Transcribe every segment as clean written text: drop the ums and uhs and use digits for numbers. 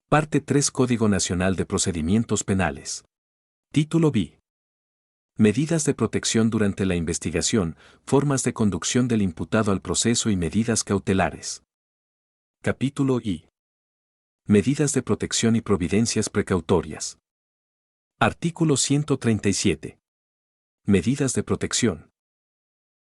Parte 3 Código Nacional de Procedimientos Penales. Título B. Medidas de protección durante la investigación, formas de conducción del imputado al proceso y medidas cautelares. Capítulo I. Medidas de protección y providencias precautorias. Artículo 137. Medidas de protección.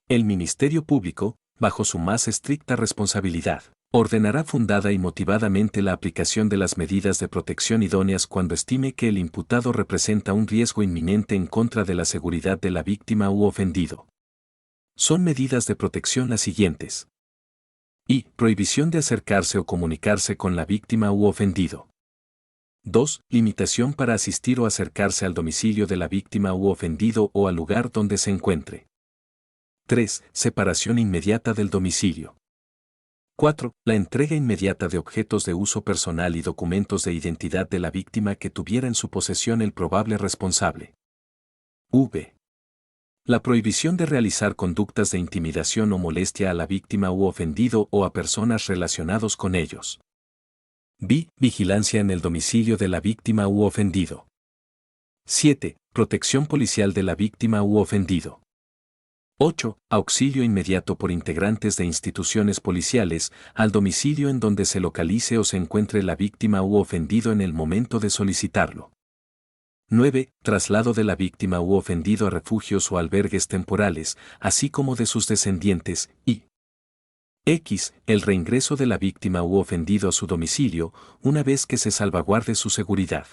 El Ministerio Público, bajo su más estricta responsabilidad, ordenará fundada y motivadamente la aplicación de las medidas de protección idóneas cuando estime que el imputado representa un riesgo inminente en contra de la seguridad de la víctima u ofendido. Son medidas de protección las siguientes. I. Prohibición de acercarse o comunicarse con la víctima u ofendido. 2. Limitación para asistir o acercarse al domicilio de la víctima u ofendido o al lugar donde se encuentre. 3. Separación inmediata del domicilio. 4. La entrega inmediata de objetos de uso personal y documentos de identidad de la víctima que tuviera en su posesión el probable responsable. V. La prohibición de realizar conductas de intimidación o molestia a la víctima u ofendido o a personas relacionados con ellos. V. Vigilancia en el domicilio de la víctima u ofendido. 7. Protección policial de la víctima u ofendido. 8. Auxilio inmediato por integrantes de instituciones policiales al domicilio en donde se localice o se encuentre la víctima u ofendido en el momento de solicitarlo. 9. Traslado de la víctima u ofendido a refugios o albergues temporales, así como de sus descendientes, y X. El reingreso de la víctima u ofendido a su domicilio, una vez que se salvaguarde su seguridad.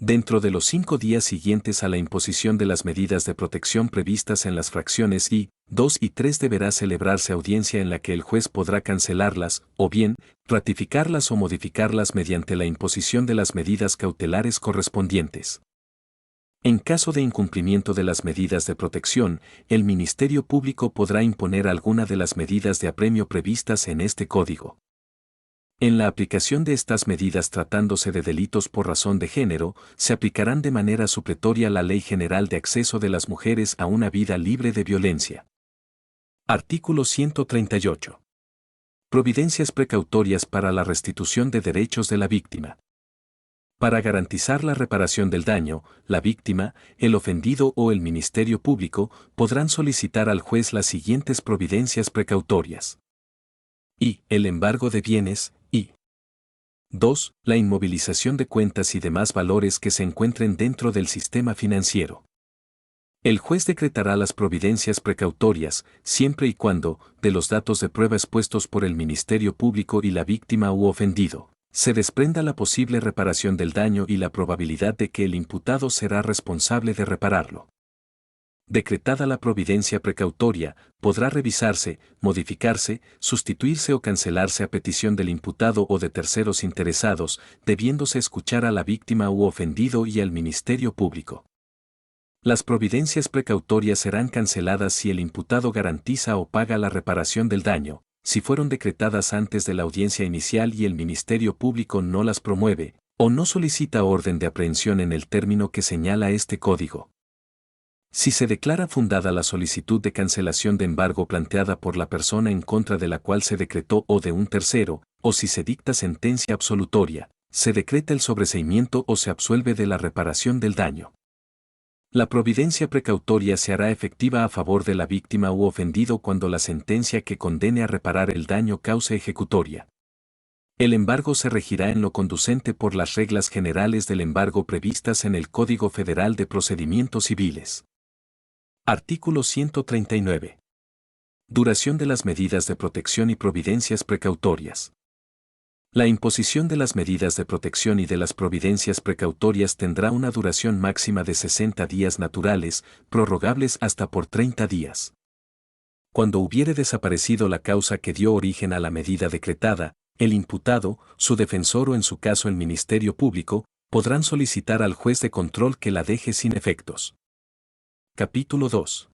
Dentro de los 5 días siguientes a la imposición de las medidas de protección previstas en las fracciones I, 2 y 3 deberá celebrarse audiencia en la que el juez podrá cancelarlas, o bien, ratificarlas o modificarlas mediante la imposición de las medidas cautelares correspondientes. En caso de incumplimiento de las medidas de protección, el Ministerio Público podrá imponer alguna de las medidas de apremio previstas en este Código. En la aplicación de estas medidas tratándose de delitos por razón de género, se aplicarán de manera supletoria la Ley General de Acceso de las Mujeres a una Vida Libre de Violencia. Artículo 138. Providencias precautorias para la restitución de derechos de la víctima. Para garantizar la reparación del daño, la víctima, el ofendido o el Ministerio Público podrán solicitar al juez las siguientes providencias precautorias. I. El embargo de bienes, y 2. La inmovilización de cuentas y demás valores que se encuentren dentro del sistema financiero. El juez decretará las providencias precautorias, siempre y cuando, de los datos de prueba expuestos por el Ministerio Público y la víctima u ofendido, se desprenda la posible reparación del daño y la probabilidad de que el imputado será responsable de repararlo. Decretada la providencia precautoria, podrá revisarse, modificarse, sustituirse o cancelarse a petición del imputado o de terceros interesados, debiéndose escuchar a la víctima u ofendido y al Ministerio Público. Las providencias precautorias serán canceladas si el imputado garantiza o paga la reparación del daño, si fueron decretadas antes de la audiencia inicial y el Ministerio Público no las promueve, o no solicita orden de aprehensión en el término que señala este Código. Si se declara fundada la solicitud de cancelación de embargo planteada por la persona en contra de la cual se decretó o de un tercero, o si se dicta sentencia absolutoria, se decreta el sobreseimiento o se absuelve de la reparación del daño. La providencia precautoria se hará efectiva a favor de la víctima u ofendido cuando la sentencia que condene a reparar el daño cause ejecutoria. El embargo se regirá en lo conducente por las reglas generales del embargo previstas en el Código Federal de Procedimientos Civiles. Artículo 139. Duración de las medidas de protección y providencias precautorias. La imposición de las medidas de protección y de las providencias precautorias tendrá una duración máxima de 60 días naturales, prorrogables hasta por 30 días. Cuando hubiere desaparecido la causa que dio origen a la medida decretada, el imputado, su defensor o en su caso el Ministerio Público, podrán solicitar al juez de control que la deje sin efectos. Capítulo 2.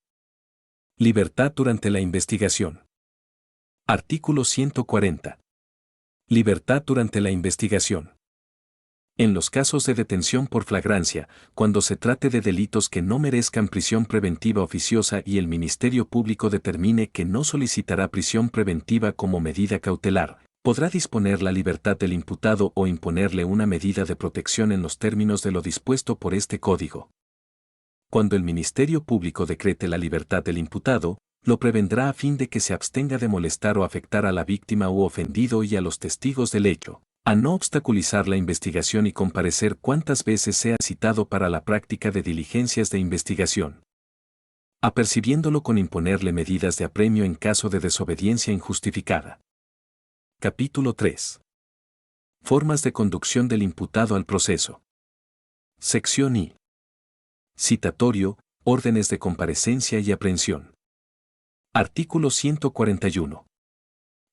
Libertad durante la investigación. Artículo 140. Libertad durante la investigación. En los casos de detención por flagrancia, cuando se trate de delitos que no merezcan prisión preventiva oficiosa y el Ministerio Público determine que no solicitará prisión preventiva como medida cautelar, Podrá disponer la libertad del imputado o imponerle una medida de protección en los términos de lo dispuesto por este Código. Cuando el Ministerio Público decrete la libertad del imputado, lo prevendrá a fin de que se abstenga de molestar o afectar a la víctima u ofendido y a los testigos del hecho, a no obstaculizar la investigación y comparecer cuantas veces sea citado para la práctica de diligencias de investigación, apercibiéndolo con imponerle medidas de apremio en caso de desobediencia injustificada. Capítulo 3. Formas de conducción del imputado al proceso. Sección I. Citatorio, órdenes de comparecencia y aprehensión. Artículo 141.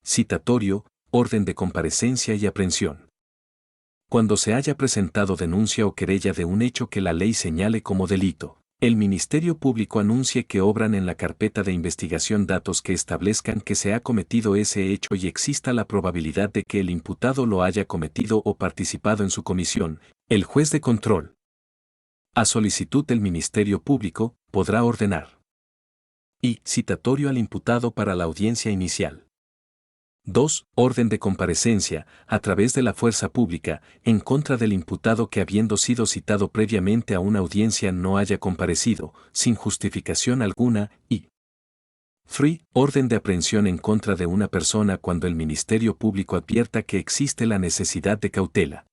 Citatorio, orden de comparecencia y aprehensión. Cuando se haya presentado denuncia o querella de un hecho que la ley señale como delito, el Ministerio Público anuncie que obran en la carpeta de investigación datos que establezcan que se ha cometido ese hecho y exista la probabilidad de que el imputado lo haya cometido o participado en su comisión, el juez de control, a solicitud del Ministerio Público, podrá ordenar. Y citatorio al imputado para la audiencia inicial. 2. Orden de comparecencia, a través de la fuerza pública, en contra del imputado que habiendo sido citado previamente a una audiencia no haya comparecido, sin justificación alguna, y 3. Orden de aprehensión en contra de una persona cuando el Ministerio Público advierta que existe la necesidad de cautela.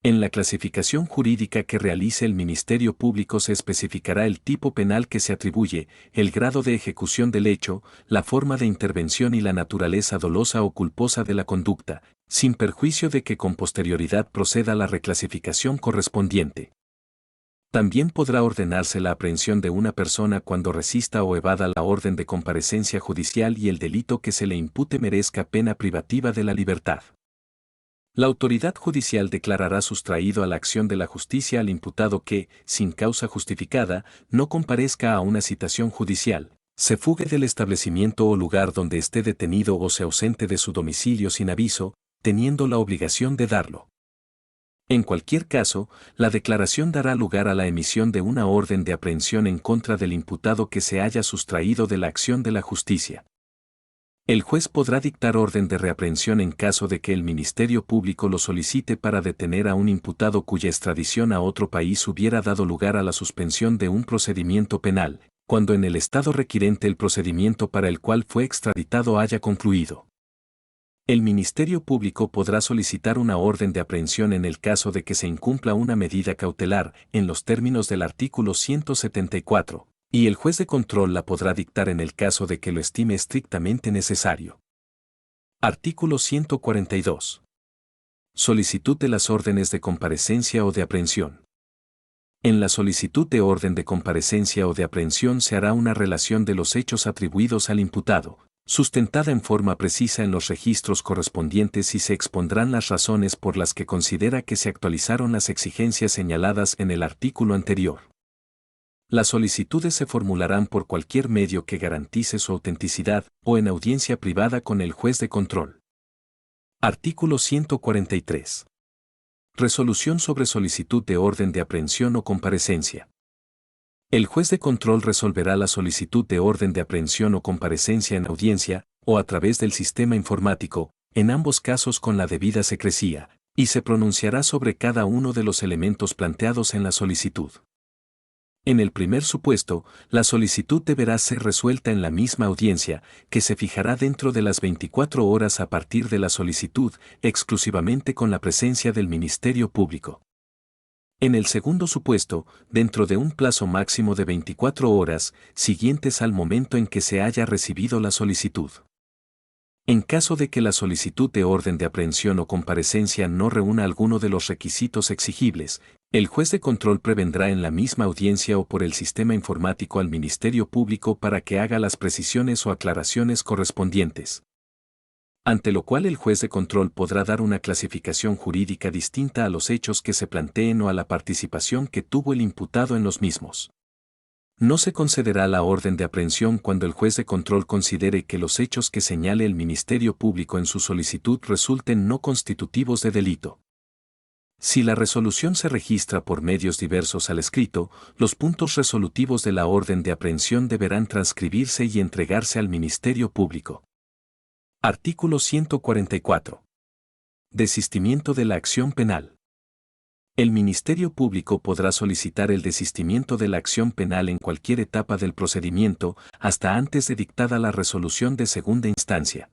En la clasificación jurídica que realice el Ministerio Público se especificará el tipo penal que se atribuye, el grado de ejecución del hecho, la forma de intervención y la naturaleza dolosa o culposa de la conducta, sin perjuicio de que con posterioridad proceda la reclasificación correspondiente. También podrá ordenarse la aprehensión de una persona cuando resista o evada la orden de comparecencia judicial y el delito que se le impute merezca pena privativa de la libertad. La autoridad judicial declarará sustraído a la acción de la justicia al imputado que, sin causa justificada, no comparezca a una citación judicial, se fugue del establecimiento o lugar donde esté detenido o se ausente de su domicilio sin aviso, teniendo la obligación de darlo. En cualquier caso, la declaración dará lugar a la emisión de una orden de aprehensión en contra del imputado que se haya sustraído de la acción de la justicia. El juez podrá dictar orden de reaprehensión en caso de que el Ministerio Público lo solicite para detener a un imputado cuya extradición a otro país hubiera dado lugar a la suspensión de un procedimiento penal, cuando en el estado requirente el procedimiento para el cual fue extraditado haya concluido. El Ministerio Público podrá solicitar una orden de aprehensión en el caso de que se incumpla una medida cautelar, en los términos del artículo 174. Y el juez de control la podrá dictar en el caso de que lo estime estrictamente necesario. Artículo 142. Solicitud de las órdenes de comparecencia o de aprehensión. En la solicitud de orden de comparecencia o de aprehensión se hará una relación de los hechos atribuidos al imputado, sustentada en forma precisa en los registros correspondientes y se expondrán las razones por las que considera que se actualizaron las exigencias señaladas en el artículo anterior. Las solicitudes se formularán por cualquier medio que garantice su autenticidad o en audiencia privada con el juez de control. Artículo 143. Resolución sobre solicitud de orden de aprehensión o comparecencia. El juez de control resolverá la solicitud de orden de aprehensión o comparecencia en audiencia, o a través del sistema informático, en ambos casos con la debida secrecía, y se pronunciará sobre cada uno de los elementos planteados en la solicitud. En el primer supuesto, la solicitud deberá ser resuelta en la misma audiencia, que se fijará dentro de las 24 horas a partir de la solicitud, exclusivamente con la presencia del Ministerio Público. En el segundo supuesto, dentro de un plazo máximo de 24 horas, siguientes al momento en que se haya recibido la solicitud. En caso de que la solicitud de orden de aprehensión o comparecencia no reúna alguno de los requisitos exigibles, el juez de control prevendrá en la misma audiencia o por el sistema informático al Ministerio Público para que haga las precisiones o aclaraciones correspondientes. Ante lo cual el juez de control podrá dar una clasificación jurídica distinta a los hechos que se planteen o a la participación que tuvo el imputado en los mismos. No se concederá la orden de aprehensión cuando el juez de control considere que los hechos que señale el Ministerio Público en su solicitud resulten no constitutivos de delito. Si la resolución se registra por medios diversos al escrito, los puntos resolutivos de la orden de aprehensión deberán transcribirse y entregarse al Ministerio Público. Artículo 144. Desistimiento de la acción penal. El Ministerio Público podrá solicitar el desistimiento de la acción penal en cualquier etapa del procedimiento, hasta antes de dictada la resolución de segunda instancia.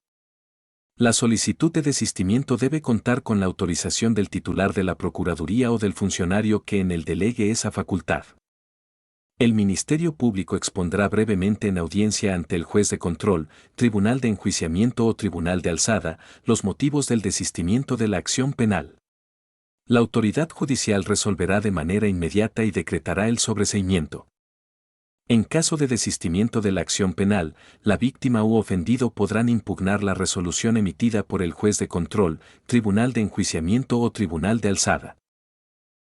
La solicitud de desistimiento debe contar con la autorización del titular de la Procuraduría o del funcionario que en él delegue esa facultad. El Ministerio Público expondrá brevemente en audiencia ante el juez de control, tribunal de enjuiciamiento o tribunal de alzada, los motivos del desistimiento de la acción penal. La autoridad judicial resolverá de manera inmediata y decretará el sobreseimiento. En caso de desistimiento de la acción penal, la víctima u ofendido podrán impugnar la resolución emitida por el juez de control, tribunal de enjuiciamiento o tribunal de alzada.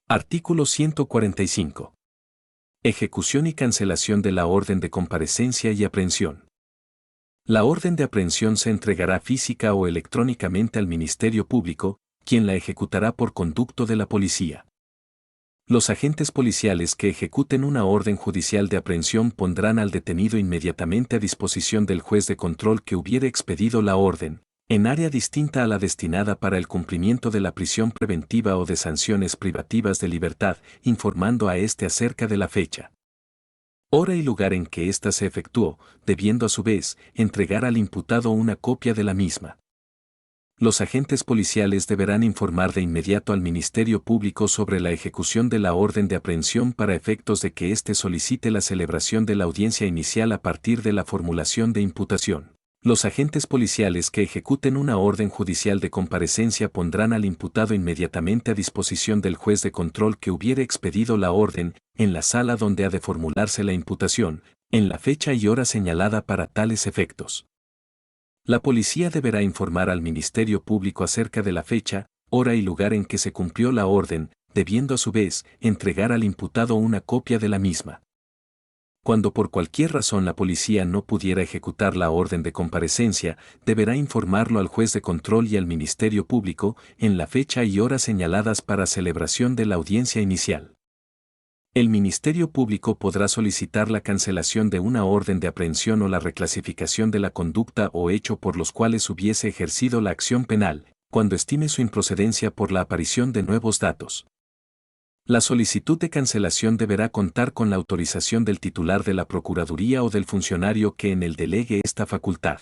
Artículo 145. Ejecución y cancelación de la orden de comparecencia y aprehensión. La orden de aprehensión se entregará física o electrónicamente al Ministerio Público, quien la ejecutará por conducto de la policía. Los agentes policiales que ejecuten una orden judicial de aprehensión pondrán al detenido inmediatamente a disposición del juez de control que hubiere expedido la orden, en área distinta a la destinada para el cumplimiento de la prisión preventiva o de sanciones privativas de libertad, informando a éste acerca de la fecha, hora y lugar en que ésta se efectuó, debiendo a su vez entregar al imputado una copia de la misma. Los agentes policiales deberán informar de inmediato al Ministerio Público sobre la ejecución de la orden de aprehensión para efectos de que éste solicite la celebración de la audiencia inicial a partir de la formulación de imputación. Los agentes policiales que ejecuten una orden judicial de comparecencia pondrán al imputado inmediatamente a disposición del juez de control que hubiere expedido la orden, en la sala donde ha de formularse la imputación, en la fecha y hora señalada para tales efectos. La policía deberá informar al Ministerio Público acerca de la fecha, hora y lugar en que se cumplió la orden, debiendo a su vez entregar al imputado una copia de la misma. Cuando por cualquier razón la policía no pudiera ejecutar la orden de comparecencia, deberá informarlo al juez de control y al Ministerio Público en la fecha y hora señaladas para celebración de la audiencia inicial. El Ministerio Público podrá solicitar la cancelación de una orden de aprehensión o la reclasificación de la conducta o hecho por los cuales hubiese ejercido la acción penal, cuando estime su improcedencia por la aparición de nuevos datos. La solicitud de cancelación deberá contar con la autorización del titular de la Procuraduría o del funcionario que en él delegue esta facultad.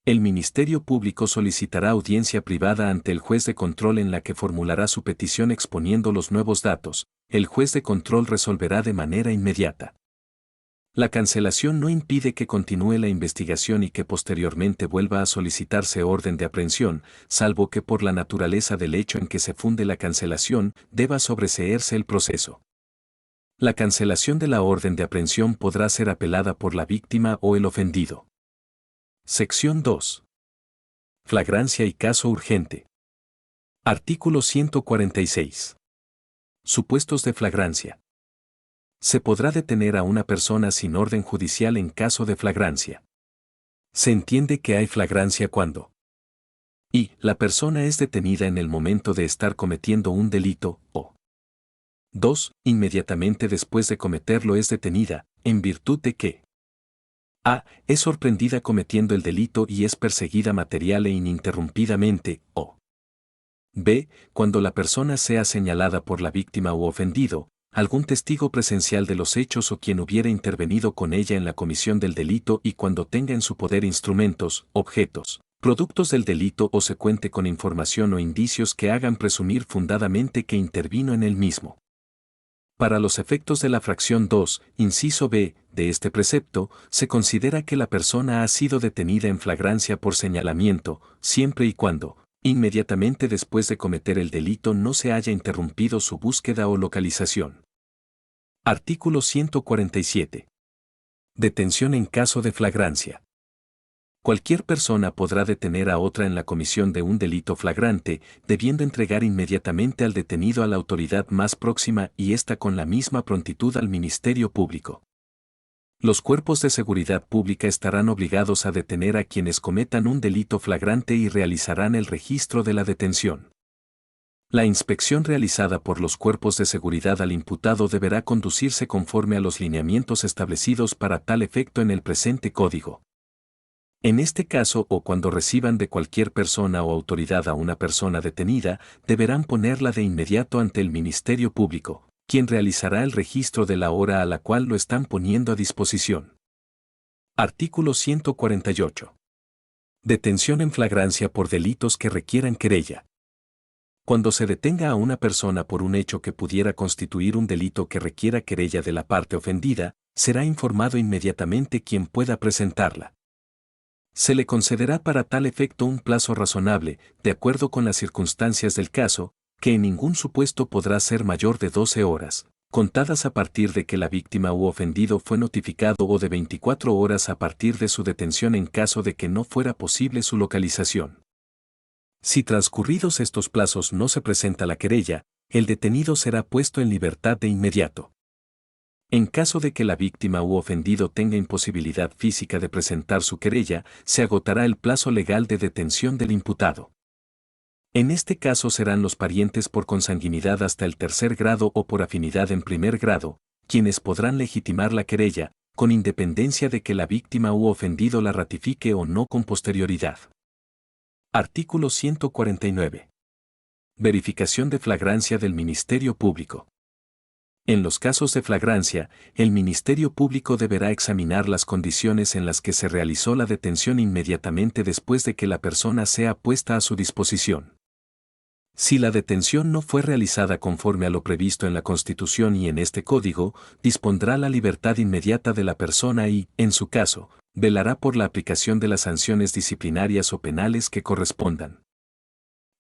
El Ministerio Público solicitará audiencia privada ante el juez de control en la que formulará su petición exponiendo los nuevos datos. El juez de control resolverá de manera inmediata. La cancelación no impide que continúe la investigación y que posteriormente vuelva a solicitarse orden de aprehensión, salvo que por la naturaleza del hecho en que se funde la cancelación, deba sobreseerse el proceso. La cancelación de la orden de aprehensión podrá ser apelada por la víctima o el ofendido. Sección 2. Flagrancia y caso urgente. Artículo 146. Supuestos de flagrancia. Se podrá detener a una persona sin orden judicial en caso de flagrancia. Se entiende que hay flagrancia cuando y la persona es detenida en el momento de estar cometiendo un delito o 2. Inmediatamente después de cometerlo es detenida, en virtud de que a. Es sorprendida cometiendo el delito y es perseguida material e ininterrumpidamente, o b. Cuando la persona sea señalada por la víctima u ofendido, algún testigo presencial de los hechos o quien hubiera intervenido con ella en la comisión del delito y cuando tenga en su poder instrumentos, objetos, productos del delito o se cuente con información o indicios que hagan presumir fundadamente que intervino en el mismo. Para los efectos de la fracción 2, inciso b, de este precepto, se considera que la persona ha sido detenida en flagrancia por señalamiento, siempre y cuando, inmediatamente después de cometer el delito no se haya interrumpido su búsqueda o localización. Artículo 147. Detención en caso de flagrancia. Cualquier persona podrá detener a otra en la comisión de un delito flagrante, debiendo entregar inmediatamente al detenido a la autoridad más próxima y ésta con la misma prontitud al Ministerio Público. Los cuerpos de seguridad pública estarán obligados a detener a quienes cometan un delito flagrante y realizarán el registro de la detención. La inspección realizada por los cuerpos de seguridad al imputado deberá conducirse conforme a los lineamientos establecidos para tal efecto en el presente Código. En este caso o cuando reciban de cualquier persona o autoridad a una persona detenida, deberán ponerla de inmediato ante el Ministerio Público, quien realizará el registro de la hora a la cual lo están poniendo a disposición. Artículo 148. Detención en flagrancia por delitos que requieran querella. Cuando se detenga a una persona por un hecho que pudiera constituir un delito que requiera querella de la parte ofendida, será informado inmediatamente quien pueda presentarla. Se le concederá para tal efecto un plazo razonable, de acuerdo con las circunstancias del caso, que en ningún supuesto podrá ser mayor de 12 horas, contadas a partir de que la víctima u ofendido fue notificado o de 24 horas a partir de su detención en caso de que no fuera posible su localización. Si transcurridos estos plazos no se presenta la querella, el detenido será puesto en libertad de inmediato. En caso de que la víctima u ofendido tenga imposibilidad física de presentar su querella, se agotará el plazo legal de detención del imputado. En este caso serán los parientes por consanguinidad hasta el tercer grado o por afinidad en primer grado, quienes podrán legitimar la querella, con independencia de que la víctima u ofendido la ratifique o no con posterioridad. Artículo 149. Verificación de flagrancia del Ministerio Público. En los casos de flagrancia, el Ministerio Público deberá examinar las condiciones en las que se realizó la detención inmediatamente después de que la persona sea puesta a su disposición. Si la detención no fue realizada conforme a lo previsto en la Constitución y en este Código, dispondrá la libertad inmediata de la persona y, en su caso, velará por la aplicación de las sanciones disciplinarias o penales que correspondan.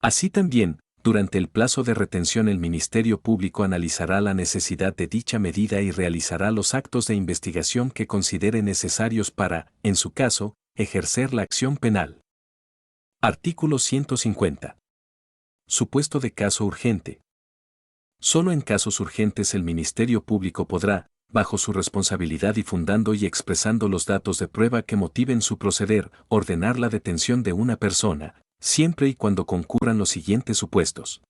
Así también, durante el plazo de retención el Ministerio Público analizará la necesidad de dicha medida y realizará los actos de investigación que considere necesarios para, en su caso, ejercer la acción penal. Artículo 150. Supuesto de caso urgente. Solo en casos urgentes el Ministerio Público podrá, bajo su responsabilidad y fundando y expresando los datos de prueba que motiven su proceder, ordenar la detención de una persona, siempre y cuando concurran los siguientes supuestos.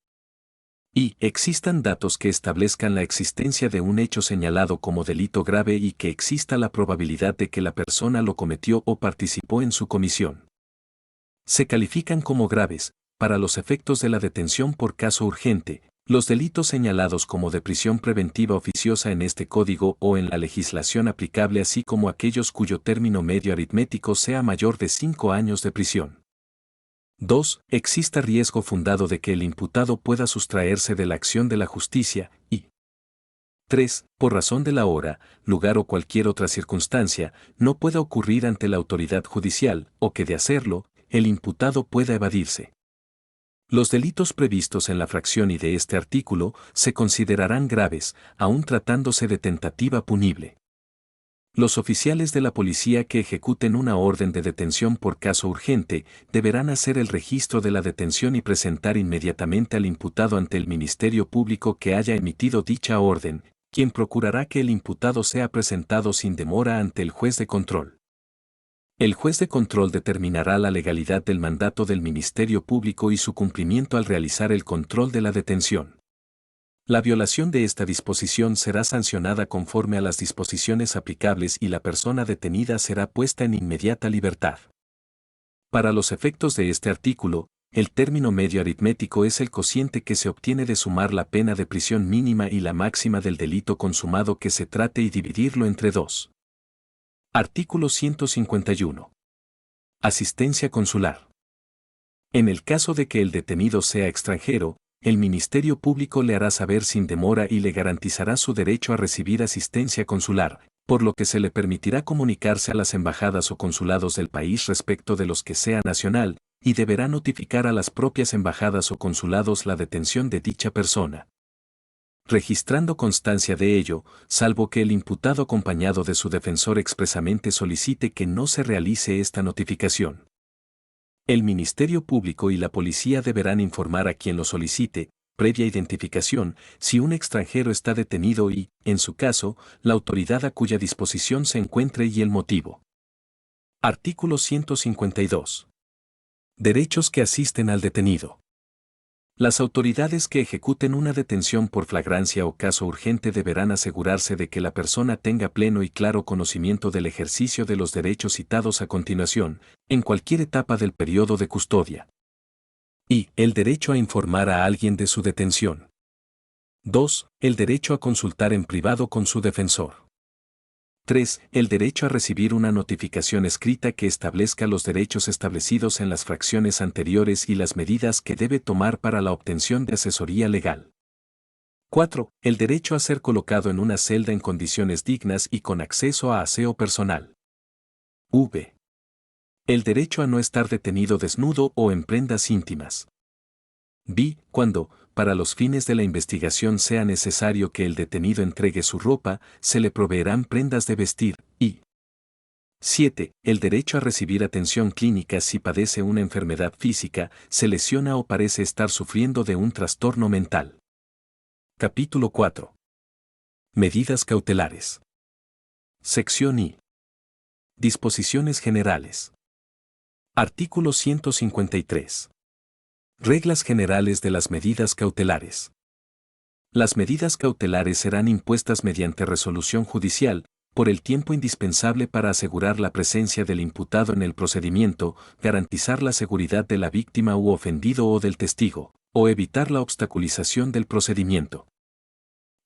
Y existan datos que establezcan la existencia de un hecho señalado como delito grave y que exista la probabilidad de que la persona lo cometió o participó en su comisión. Se califican como graves, para los efectos de la detención por caso urgente, los delitos señalados como de prisión preventiva oficiosa en este código o en la legislación aplicable, así como aquellos cuyo término medio aritmético sea mayor de 5 años de prisión. 2. Exista riesgo fundado de que el imputado pueda sustraerse de la acción de la justicia y 3. Por razón de la hora, lugar o cualquier otra circunstancia, no pueda ocurrir ante la autoridad judicial o que de hacerlo, el imputado pueda evadirse. Los delitos previstos en la fracción y de este artículo se considerarán graves, aun tratándose de tentativa punible. Los oficiales de la policía que ejecuten una orden de detención por caso urgente deberán hacer el registro de la detención y presentar inmediatamente al imputado ante el Ministerio Público que haya emitido dicha orden, quien procurará que el imputado sea presentado sin demora ante el juez de control. El juez de control determinará la legalidad del mandato del Ministerio Público y su cumplimiento al realizar el control de la detención. La violación de esta disposición será sancionada conforme a las disposiciones aplicables y la persona detenida será puesta en inmediata libertad. Para los efectos de este artículo, el término medio aritmético es el cociente que se obtiene de sumar la pena de prisión mínima y la máxima del delito consumado que se trate y dividirlo entre 2. Artículo 151. Asistencia consular. En el caso de que el detenido sea extranjero, el Ministerio Público le hará saber sin demora y le garantizará su derecho a recibir asistencia consular, por lo que se le permitirá comunicarse a las embajadas o consulados del país respecto de los que sea nacional, y deberá notificar a las propias embajadas o consulados la detención de dicha persona, registrando constancia de ello, salvo que el imputado acompañado de su defensor expresamente solicite que no se realice esta notificación. El Ministerio Público y la policía deberán informar a quien lo solicite, previa identificación, si un extranjero está detenido y, en su caso, la autoridad a cuya disposición se encuentre y el motivo. Artículo 152. Derechos que asisten al detenido. Las autoridades que ejecuten una detención por flagrancia o caso urgente deberán asegurarse de que la persona tenga pleno y claro conocimiento del ejercicio de los derechos citados a continuación, en cualquier etapa del periodo de custodia. Y el derecho a informar a alguien de su detención. 2. El derecho a consultar en privado con su defensor. 3. El derecho a recibir una notificación escrita que establezca los derechos establecidos en las fracciones anteriores y las medidas que debe tomar para la obtención de asesoría legal. 4. El derecho a ser colocado en una celda en condiciones dignas y con acceso a aseo personal. V. El derecho a no estar detenido desnudo o en prendas íntimas. B. Cuando, para los fines de la investigación sea necesario que el detenido entregue su ropa, se le proveerán prendas de vestir. Y 7. El derecho a recibir atención clínica si padece una enfermedad física, se lesiona o parece estar sufriendo de un trastorno mental. Capítulo 4. Medidas cautelares. Sección I. Disposiciones generales. Artículo 153. Reglas generales de las medidas cautelares. Las medidas cautelares serán impuestas mediante resolución judicial, por el tiempo indispensable para asegurar la presencia del imputado en el procedimiento, garantizar la seguridad de la víctima u ofendido o del testigo, o evitar la obstaculización del procedimiento.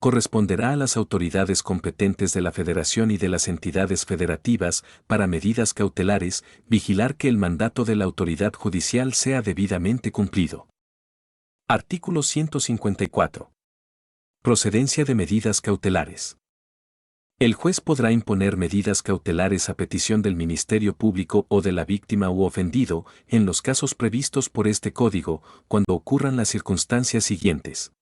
Corresponderá a las autoridades competentes de la Federación y de las entidades federativas, para medidas cautelares, vigilar que el mandato de la autoridad judicial sea debidamente cumplido. Artículo 154. Procedencia de medidas cautelares. El juez podrá imponer medidas cautelares a petición del Ministerio Público o de la víctima u ofendido, en los casos previstos por este Código, cuando ocurran las circunstancias siguientes.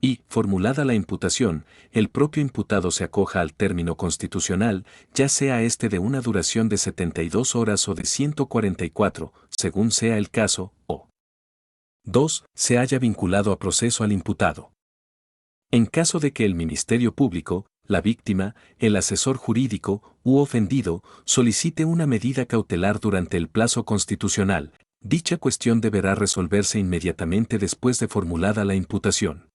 Y, formulada la imputación, el propio imputado se acoja al término constitucional, ya sea este de una duración de 72 horas o de 144, según sea el caso, o 2. Se haya vinculado a proceso al imputado. En caso de que el Ministerio Público, la víctima, el asesor jurídico u ofendido solicite una medida cautelar durante el plazo constitucional, dicha cuestión deberá resolverse inmediatamente después de formulada la imputación.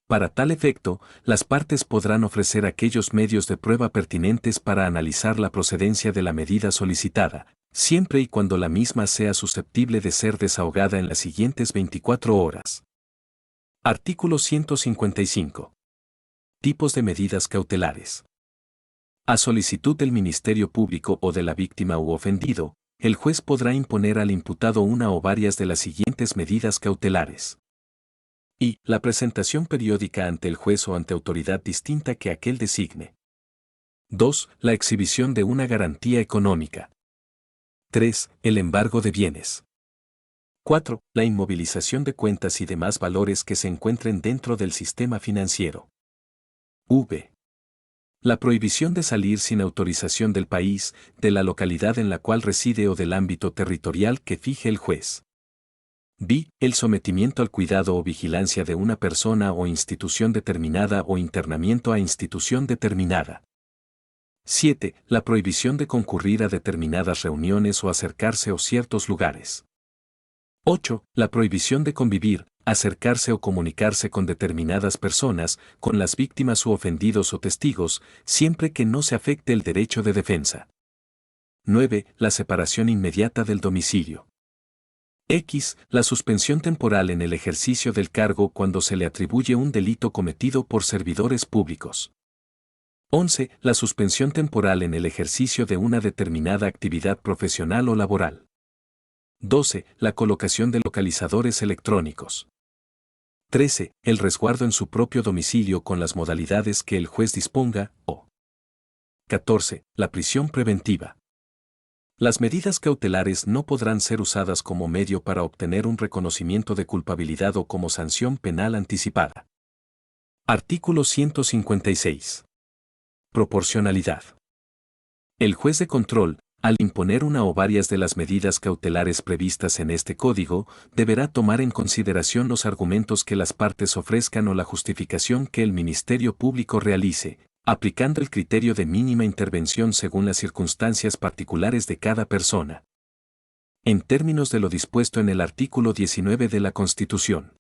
Para tal efecto, las partes podrán ofrecer aquellos medios de prueba pertinentes para analizar la procedencia de la medida solicitada, siempre y cuando la misma sea susceptible de ser desahogada en las siguientes 24 horas. Artículo 155. Tipos de medidas cautelares. A solicitud del Ministerio Público o de la víctima u ofendido, el juez podrá imponer al imputado una o varias de las siguientes medidas cautelares. Y la presentación periódica ante el juez o ante autoridad distinta que aquel designe. 2. La exhibición de una garantía económica. 3. El embargo de bienes. 4. La inmovilización de cuentas y demás valores que se encuentren dentro del sistema financiero. V. La prohibición de salir sin autorización del país, de la localidad en la cual reside o del ámbito territorial que fije el juez. B. El sometimiento al cuidado o vigilancia de una persona o institución determinada o internamiento a institución determinada. 7. La prohibición de concurrir a determinadas reuniones o acercarse a ciertos lugares. 8. La prohibición de convivir, acercarse o comunicarse con determinadas personas, con las víctimas u ofendidos o testigos, siempre que no se afecte el derecho de defensa. 9. La separación inmediata del domicilio. X. La suspensión temporal en el ejercicio del cargo cuando se le atribuye un delito cometido por servidores públicos. 11. La suspensión temporal en el ejercicio de una determinada actividad profesional o laboral. 12. La colocación de localizadores electrónicos. 13. El resguardo en su propio domicilio con las modalidades que el juez disponga, o 14. La prisión preventiva. Las medidas cautelares no podrán ser usadas como medio para obtener un reconocimiento de culpabilidad o como sanción penal anticipada. Artículo 156. Proporcionalidad. El juez de control, al imponer una o varias de las medidas cautelares previstas en este código, deberá tomar en consideración los argumentos que las partes ofrezcan o la justificación que el Ministerio Público realice, aplicando el criterio de mínima intervención según las circunstancias particulares de cada persona. en términos de lo dispuesto en el artículo 19 de la Constitución.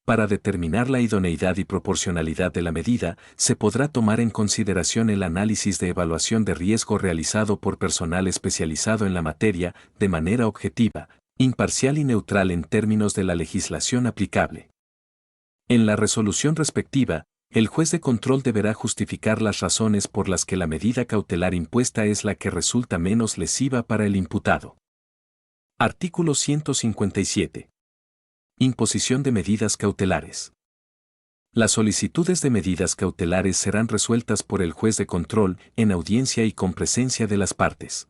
Para determinar la idoneidad y proporcionalidad de la medida, se podrá tomar en consideración el análisis de evaluación de riesgo realizado por personal especializado en la materia, de manera objetiva, imparcial y neutral en términos de la legislación aplicable. En la resolución respectiva, el juez de control deberá justificar las razones por las que la medida cautelar impuesta es la que resulta menos lesiva para el imputado. Artículo 157. Imposición de medidas cautelares. Las solicitudes de medidas cautelares serán resueltas por el juez de control en audiencia y con presencia de las partes.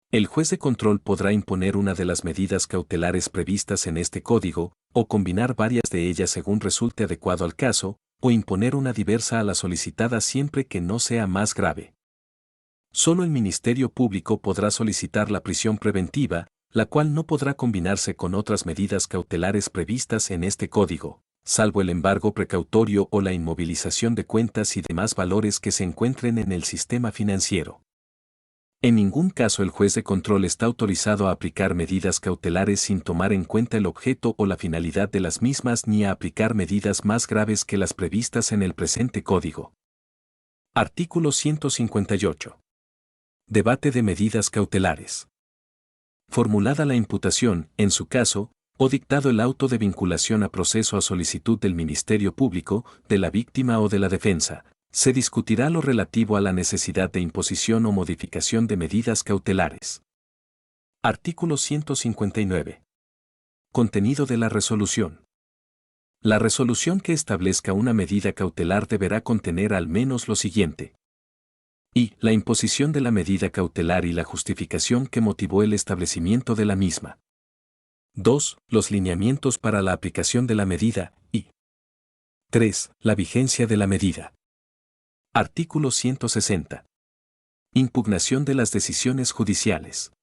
El juez de control podrá imponer una de las medidas cautelares previstas en este código, o combinar varias de ellas según resulte adecuado al caso, o imponer una diversa a la solicitada siempre que no sea más grave. Solo el Ministerio Público podrá solicitar la prisión preventiva, la cual no podrá combinarse con otras medidas cautelares previstas en este código, salvo el embargo precautorio o la inmovilización de cuentas y demás valores que se encuentren en el sistema financiero. En ningún caso el juez de control está autorizado a aplicar medidas cautelares sin tomar en cuenta el objeto o la finalidad de las mismas ni a aplicar medidas más graves que las previstas en el presente código. Artículo 158. Debate de medidas cautelares. Formulada la imputación, en su caso, o dictado el auto de vinculación a proceso a solicitud del Ministerio Público, de la víctima o de la defensa, se discutirá lo relativo a la necesidad de imposición o modificación de medidas cautelares. Artículo 159. Contenido de la resolución. La resolución que establezca una medida cautelar deberá contener al menos lo siguiente. Y la imposición de la medida cautelar y la justificación que motivó el establecimiento de la misma. 2. Los lineamientos para la aplicación de la medida, y 3. La vigencia de la medida. Artículo 160. Impugnación de las decisiones judiciales.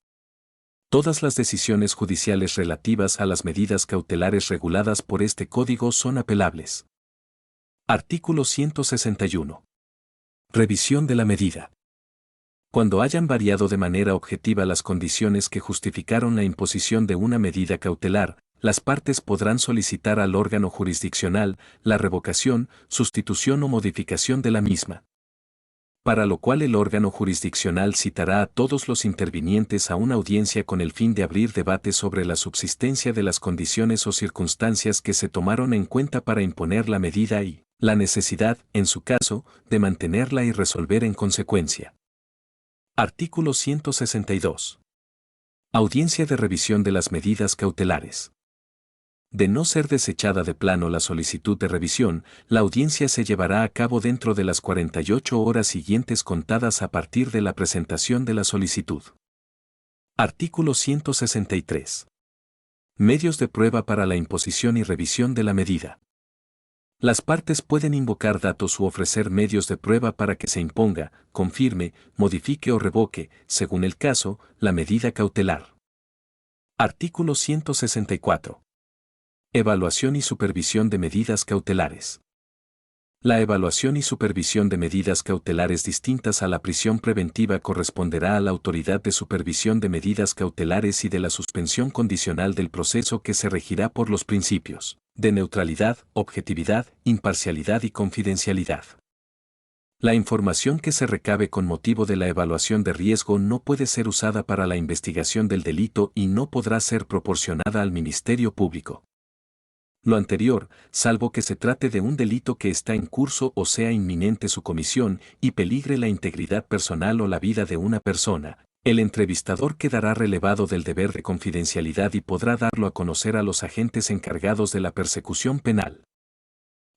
Todas las decisiones judiciales relativas a las medidas cautelares reguladas por este código son apelables. Artículo 161. Revisión de la medida. Cuando hayan variado de manera objetiva las condiciones que justificaron la imposición de una medida cautelar, las partes podrán solicitar al órgano jurisdiccional la revocación, sustitución o modificación de la misma. Para lo cual el órgano jurisdiccional citará a todos los intervinientes a una audiencia con el fin de abrir debate sobre la subsistencia de las condiciones o circunstancias que se tomaron en cuenta para imponer la medida y la necesidad, en su caso, de mantenerla y resolver en consecuencia. Artículo 162. Audiencia de revisión de las medidas cautelares. De no ser desechada de plano la solicitud de revisión, la audiencia se llevará a cabo dentro de las 48 horas siguientes contadas a partir de la presentación de la solicitud. Artículo 163. Medios de prueba para la imposición y revisión de la medida. Las partes pueden invocar datos u ofrecer medios de prueba para que se imponga, confirme, modifique o revoque, según el caso, la medida cautelar. Artículo 164. Evaluación y supervisión de medidas cautelares. La evaluación y supervisión de medidas cautelares distintas a la prisión preventiva corresponderá a la Autoridad de Supervisión de Medidas Cautelares y de la Suspensión Condicional del Proceso, que se regirá por los principios de neutralidad, objetividad, imparcialidad y confidencialidad. La información que se recabe con motivo de la evaluación de riesgo no puede ser usada para la investigación del delito y no podrá ser proporcionada al Ministerio Público. Lo anterior, salvo que se trate de un delito que está en curso o sea inminente su comisión y peligre la integridad personal o la vida de una persona, el entrevistador quedará relevado del deber de confidencialidad y podrá darlo a conocer a los agentes encargados de la persecución penal.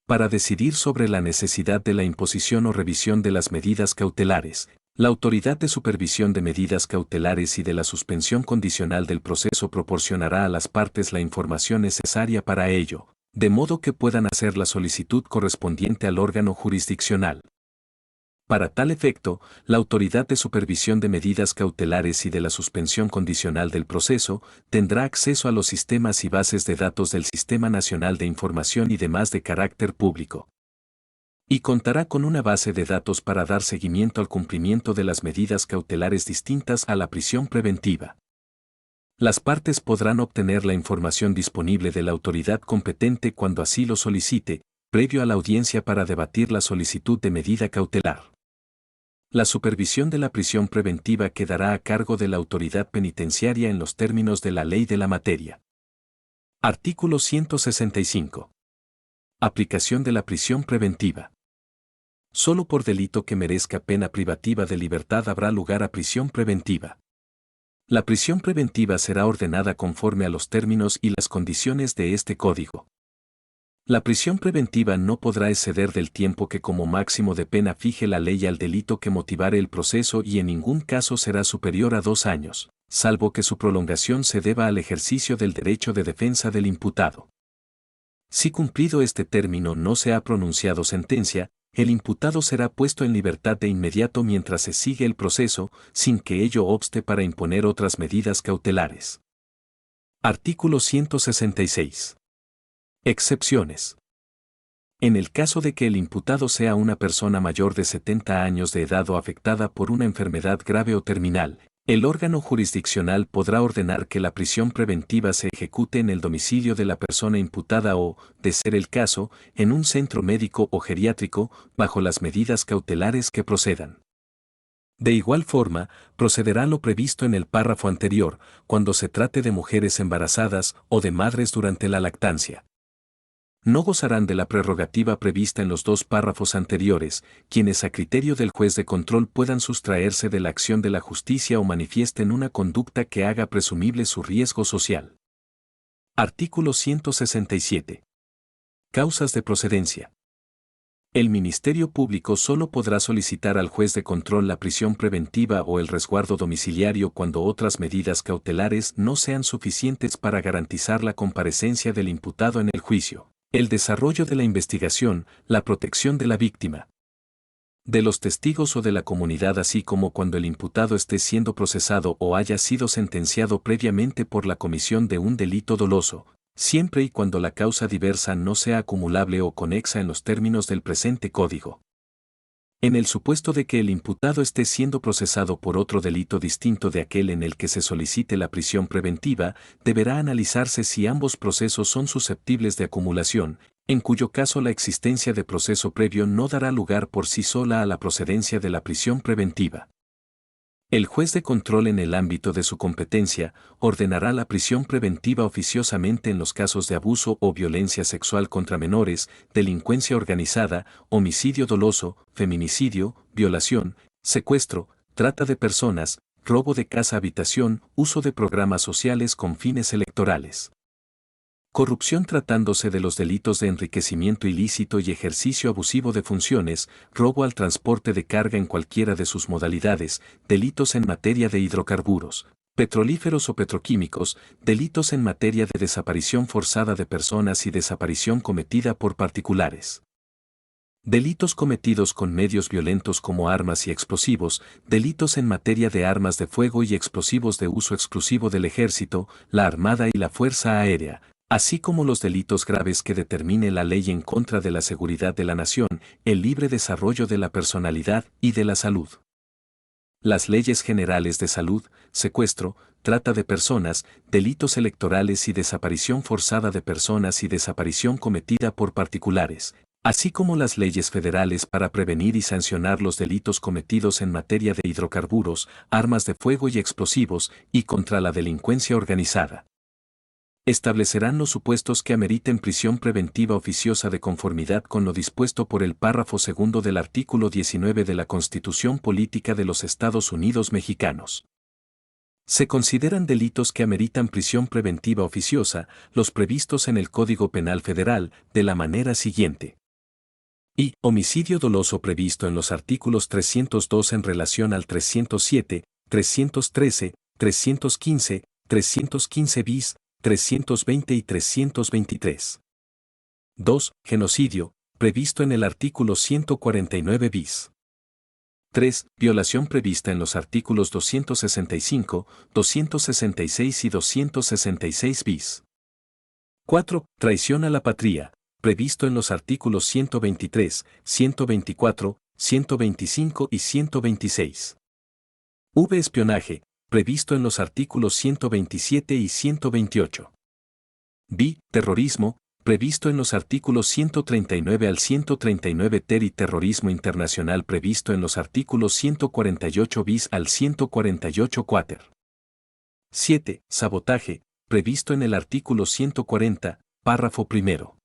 Para decidir sobre la necesidad de la imposición o revisión de las medidas cautelares, la Autoridad de Supervisión de Medidas Cautelares y de la Suspensión Condicional del Proceso proporcionará a las partes la información necesaria para ello, de modo que puedan hacer la solicitud correspondiente al órgano jurisdiccional. Para tal efecto, la Autoridad de Supervisión de Medidas Cautelares y de la Suspensión Condicional del Proceso tendrá acceso a los sistemas y bases de datos del Sistema Nacional de Información y demás de carácter público. Y contará con una base de datos para dar seguimiento al cumplimiento de las medidas cautelares distintas a la prisión preventiva. Las partes podrán obtener la información disponible de la autoridad competente cuando así lo solicite, previo a la audiencia para debatir la solicitud de medida cautelar. La supervisión de la prisión preventiva quedará a cargo de la autoridad penitenciaria en los términos de la ley de la materia. Artículo 165. Aplicación de la prisión preventiva. Solo por delito que merezca pena privativa de libertad habrá lugar a prisión preventiva. La prisión preventiva será ordenada conforme a los términos y las condiciones de este Código. La prisión preventiva no podrá exceder del tiempo que como máximo de pena fije la ley al delito que motivare el proceso y en ningún caso será superior a 2 años, salvo que su prolongación se deba al ejercicio del derecho de defensa del imputado. Si cumplido este término no se ha pronunciado sentencia, el imputado será puesto en libertad de inmediato mientras se sigue el proceso, sin que ello obste para imponer otras medidas cautelares. Artículo 166. Excepciones. En el caso de que el imputado sea una persona mayor de 70 años de edad o afectada por una enfermedad grave o terminal, el órgano jurisdiccional podrá ordenar que la prisión preventiva se ejecute en el domicilio de la persona imputada o, de ser el caso, en un centro médico o geriátrico, bajo las medidas cautelares que procedan. De igual forma, procederá lo previsto en el párrafo anterior, cuando se trate de mujeres embarazadas o de madres durante la lactancia. No gozarán de la prerrogativa prevista en los 2 párrafos anteriores, quienes a criterio del juez de control puedan sustraerse de la acción de la justicia o manifiesten una conducta que haga presumible su riesgo social. Artículo 167. Causas de procedencia. El Ministerio Público solo podrá solicitar al juez de control la prisión preventiva o el resguardo domiciliario cuando otras medidas cautelares no sean suficientes para garantizar la comparecencia del imputado en el juicio, el desarrollo de la investigación, la protección de la víctima, de los testigos o de la comunidad, así como cuando el imputado esté siendo procesado o haya sido sentenciado previamente por la comisión de un delito doloso, siempre y cuando la causa diversa no sea acumulable o conexa en los términos del presente Código. En el supuesto de que el imputado esté siendo procesado por otro delito distinto de aquel en el que se solicite la prisión preventiva, deberá analizarse si ambos procesos son susceptibles de acumulación, en cuyo caso la existencia de proceso previo no dará lugar por sí sola a la procedencia de la prisión preventiva. El juez de control, en el ámbito de su competencia, ordenará la prisión preventiva oficiosamente en los casos de abuso o violencia sexual contra menores, delincuencia organizada, homicidio doloso, feminicidio, violación, secuestro, trata de personas, robo de casa-habitación, uso de programas sociales con fines electorales. Corrupción tratándose de los delitos de enriquecimiento ilícito y ejercicio abusivo de funciones, robo al transporte de carga en cualquiera de sus modalidades, delitos en materia de hidrocarburos, petrolíferos o petroquímicos, delitos en materia de desaparición forzada de personas y desaparición cometida por particulares. Delitos cometidos con medios violentos como armas y explosivos, delitos en materia de armas de fuego y explosivos de uso exclusivo del Ejército, la Armada y la Fuerza Aérea, así como los delitos graves que determine la ley en contra de la seguridad de la nación, el libre desarrollo de la personalidad y de la salud. Las leyes generales de salud, secuestro, trata de personas, delitos electorales y desaparición forzada de personas y desaparición cometida por particulares, así como las leyes federales para prevenir y sancionar los delitos cometidos en materia de hidrocarburos, armas de fuego y explosivos, y contra la delincuencia organizada. Establecerán los supuestos que ameriten prisión preventiva oficiosa de conformidad con lo dispuesto por el párrafo segundo del artículo 19 de la Constitución Política de los Estados Unidos Mexicanos. Se consideran delitos que ameritan prisión preventiva oficiosa los previstos en el Código Penal Federal de la manera siguiente. Y homicidio doloso previsto en los artículos 302 en relación al 307, 313, 315, 315 bis, 320 y 323. 2. Genocidio, previsto en el artículo 149 bis. 3. Violación prevista en los artículos 265, 266 y 266 bis. 4. Traición a la patria, previsto en los artículos 123, 124, 125 y 126. V. Espionaje, previsto en los artículos 127 y 128. B. Terrorismo, previsto en los artículos 139 al 139 ter y terrorismo internacional previsto en los artículos 148 bis al 148 quater. 7. Sabotaje, previsto en el artículo 140, párrafo primero.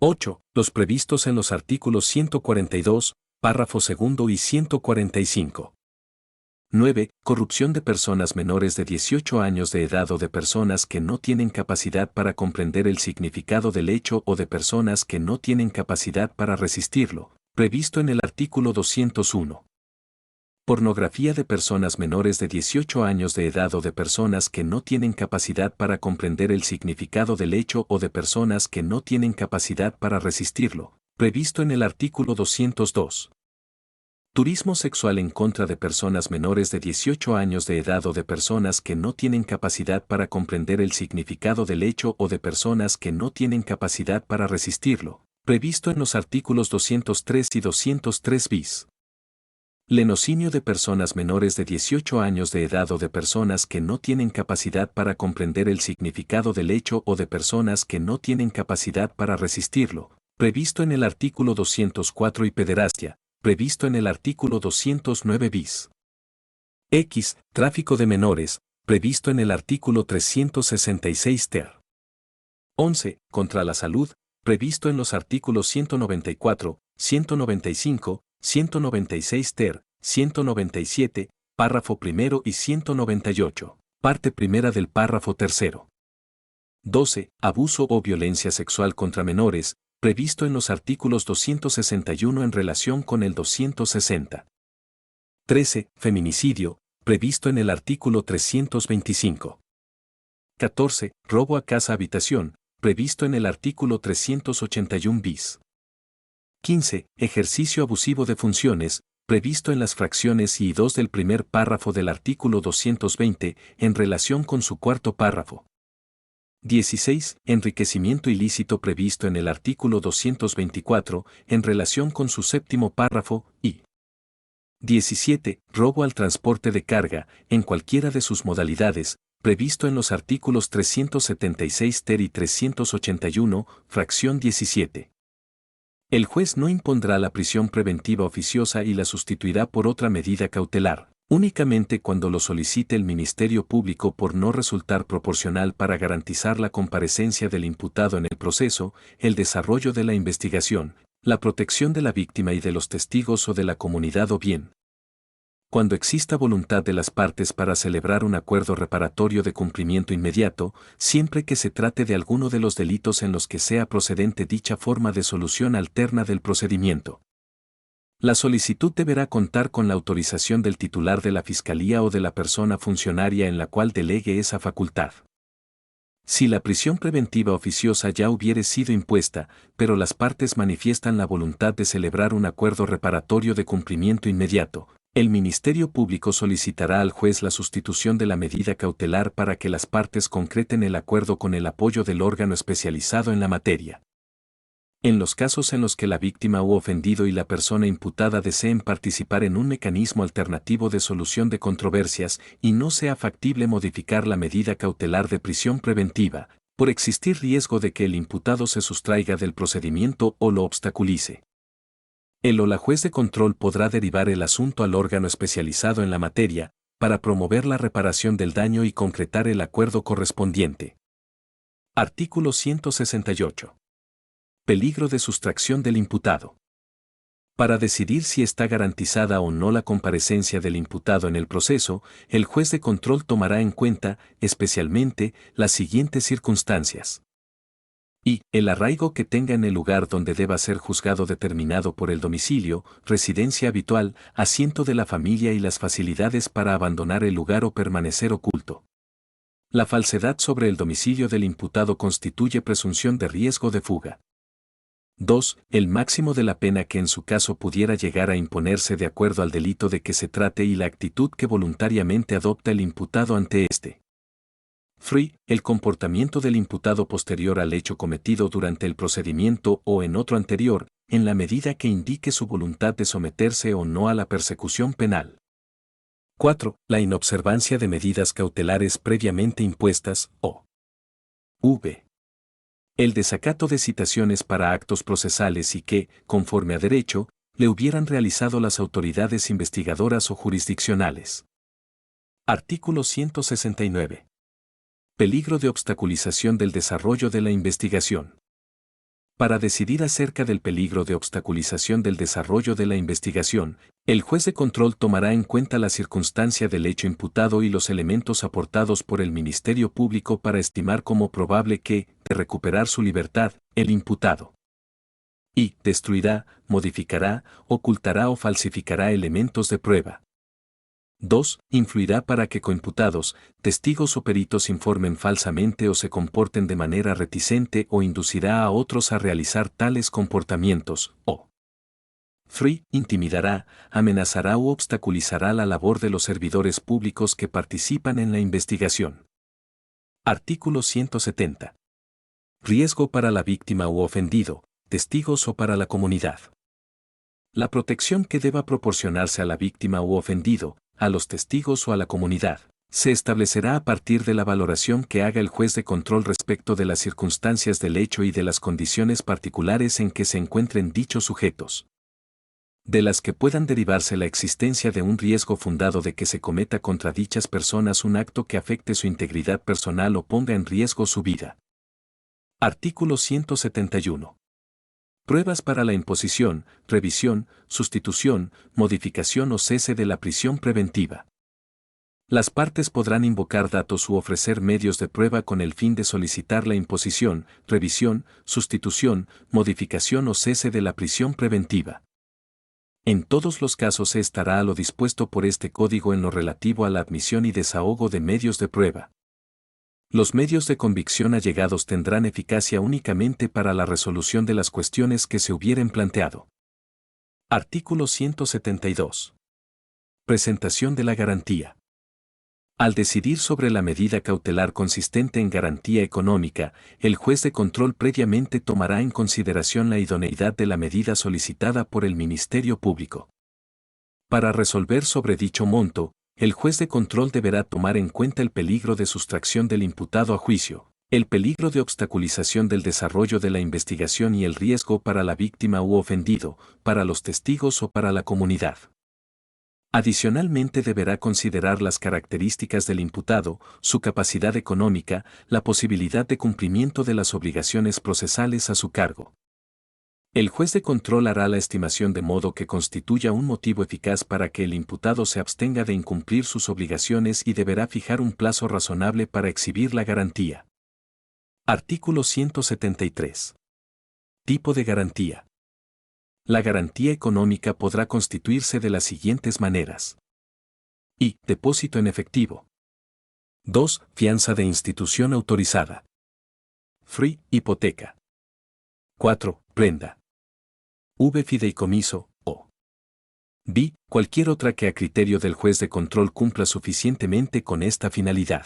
8. Los previstos en los artículos 142, párrafo segundo y 145. 9. Corrupción de personas menores de 18 años de edad o de personas que no tienen capacidad para comprender el significado del hecho o de personas que no tienen capacidad para resistirlo, previsto en el artículo 201. Pornografía de personas menores de 18 años de edad o de personas que no tienen capacidad para comprender el significado del hecho o de personas que no tienen capacidad para resistirlo, previsto en el artículo 202. Turismo sexual en contra de personas menores de 18 años de edad o de personas que no tienen capacidad para comprender el significado del hecho o de personas que no tienen capacidad para resistirlo, previsto en los artículos 203 y 203 bis. Lenocinio de personas menores de 18 años de edad o de personas que no tienen capacidad para comprender el significado del hecho o de personas que no tienen capacidad para resistirlo, previsto en el artículo 204 y pederastia, previsto en el artículo 209 bis. X. Tráfico de menores, previsto en el artículo 366 ter. 11. Contra la salud, previsto en los artículos 194, 195, 196 ter, 197, párrafo primero y 198, parte primera del párrafo tercero. 12. Abuso o violencia sexual contra menores, previsto en los artículos 261 en relación con el 260. 13. Feminicidio, previsto en el artículo 325. 14. Robo a casa-habitación, previsto en el artículo 381 bis. 15. Ejercicio abusivo de funciones, previsto en las fracciones y 2 del primer párrafo del artículo 220, en relación con su cuarto párrafo. 16. Enriquecimiento ilícito previsto en el artículo 224, en relación con su séptimo párrafo, y 17. Robo al transporte de carga, en cualquiera de sus modalidades, previsto en los artículos 376 ter y 381, fracción 17. El juez no impondrá la prisión preventiva oficiosa y la sustituirá por otra medida cautelar, únicamente cuando lo solicite el Ministerio Público por no resultar proporcional para garantizar la comparecencia del imputado en el proceso, el desarrollo de la investigación, la protección de la víctima y de los testigos o de la comunidad o bien, cuando exista voluntad de las partes para celebrar un acuerdo reparatorio de cumplimiento inmediato, siempre que se trate de alguno de los delitos en los que sea procedente dicha forma de solución alterna del procedimiento. La solicitud deberá contar con la autorización del titular de la Fiscalía o de la persona funcionaria en la cual delegue esa facultad. Si la prisión preventiva oficiosa ya hubiere sido impuesta, pero las partes manifiestan la voluntad de celebrar un acuerdo reparatorio de cumplimiento inmediato, el Ministerio Público solicitará al juez la sustitución de la medida cautelar para que las partes concreten el acuerdo con el apoyo del órgano especializado en la materia. En los casos en los que la víctima u ofendido y la persona imputada deseen participar en un mecanismo alternativo de solución de controversias y no sea factible modificar la medida cautelar de prisión preventiva, por existir riesgo de que el imputado se sustraiga del procedimiento o lo obstaculice, el o la juez de control podrá derivar el asunto al órgano especializado en la materia, para promover la reparación del daño y concretar el acuerdo correspondiente. Artículo 168. Peligro de sustracción del imputado. Para decidir si está garantizada o no la comparecencia del imputado en el proceso, el juez de control tomará en cuenta, especialmente, las siguientes circunstancias. Y, el arraigo que tenga en el lugar donde deba ser juzgado determinado por el domicilio, residencia habitual, asiento de la familia y las facilidades para abandonar el lugar o permanecer oculto. La falsedad sobre el domicilio del imputado constituye presunción de riesgo de fuga. 2. El máximo de la pena que en su caso pudiera llegar a imponerse de acuerdo al delito de que se trate y la actitud que voluntariamente adopta el imputado ante este. 3. El comportamiento del imputado posterior al hecho cometido durante el procedimiento o en otro anterior, en la medida que indique su voluntad de someterse o no a la persecución penal. 4. La inobservancia de medidas cautelares previamente impuestas, o v. El desacato de citaciones para actos procesales y que, conforme a derecho, le hubieran realizado las autoridades investigadoras o jurisdiccionales. Artículo 169. Peligro de obstaculización del desarrollo de la investigación. Para decidir acerca del peligro de obstaculización del desarrollo de la investigación, el juez de control tomará en cuenta la circunstancia del hecho imputado y los elementos aportados por el Ministerio Público para estimar como probable que, de recuperar su libertad, el imputado y destruirá, modificará, ocultará o falsificará elementos de prueba. 2. Influirá para que coimputados, testigos o peritos informen falsamente o se comporten de manera reticente o inducirá a otros a realizar tales comportamientos, o 3. Intimidará, amenazará u obstaculizará la labor de los servidores públicos que participan en la investigación. Artículo 170. Riesgo para la víctima u ofendido, testigos o para la comunidad. La protección que deba proporcionarse a la víctima u ofendido, a los testigos o a la comunidad, se establecerá a partir de la valoración que haga el juez de control respecto de las circunstancias del hecho y de las condiciones particulares en que se encuentren dichos sujetos, de las que puedan derivarse la existencia de un riesgo fundado de que se cometa contra dichas personas un acto que afecte su integridad personal o ponga en riesgo su vida. Artículo 171. Pruebas para la imposición, revisión, sustitución, modificación o cese de la prisión preventiva. Las partes podrán invocar datos u ofrecer medios de prueba con el fin de solicitar la imposición, revisión, sustitución, modificación o cese de la prisión preventiva. En todos los casos se estará a lo dispuesto por este código en lo relativo a la admisión y desahogo de medios de prueba. Los medios de convicción allegados tendrán eficacia únicamente para la resolución de las cuestiones que se hubieren planteado. Artículo 172. Presentación de la garantía. Al decidir sobre la medida cautelar consistente en garantía económica, el juez de control previamente tomará en consideración la idoneidad de la medida solicitada por el Ministerio Público. Para resolver sobre dicho monto, el juez de control deberá tomar en cuenta el peligro de sustracción del imputado a juicio, el peligro de obstaculización del desarrollo de la investigación y el riesgo para la víctima u ofendido, para los testigos o para la comunidad. Adicionalmente deberá considerar las características del imputado, su capacidad económica, la posibilidad de cumplimiento de las obligaciones procesales a su cargo. El juez de control hará la estimación de modo que constituya un motivo eficaz para que el imputado se abstenga de incumplir sus obligaciones y deberá fijar un plazo razonable para exhibir la garantía. Artículo 173. Tipo de garantía. La garantía económica podrá constituirse de las siguientes maneras. I. Depósito en efectivo. 2. Fianza de institución autorizada. FRI. Hipoteca. 4. Prenda. V. Fideicomiso, o B. Cualquier otra que a criterio del juez de control cumpla suficientemente con esta finalidad.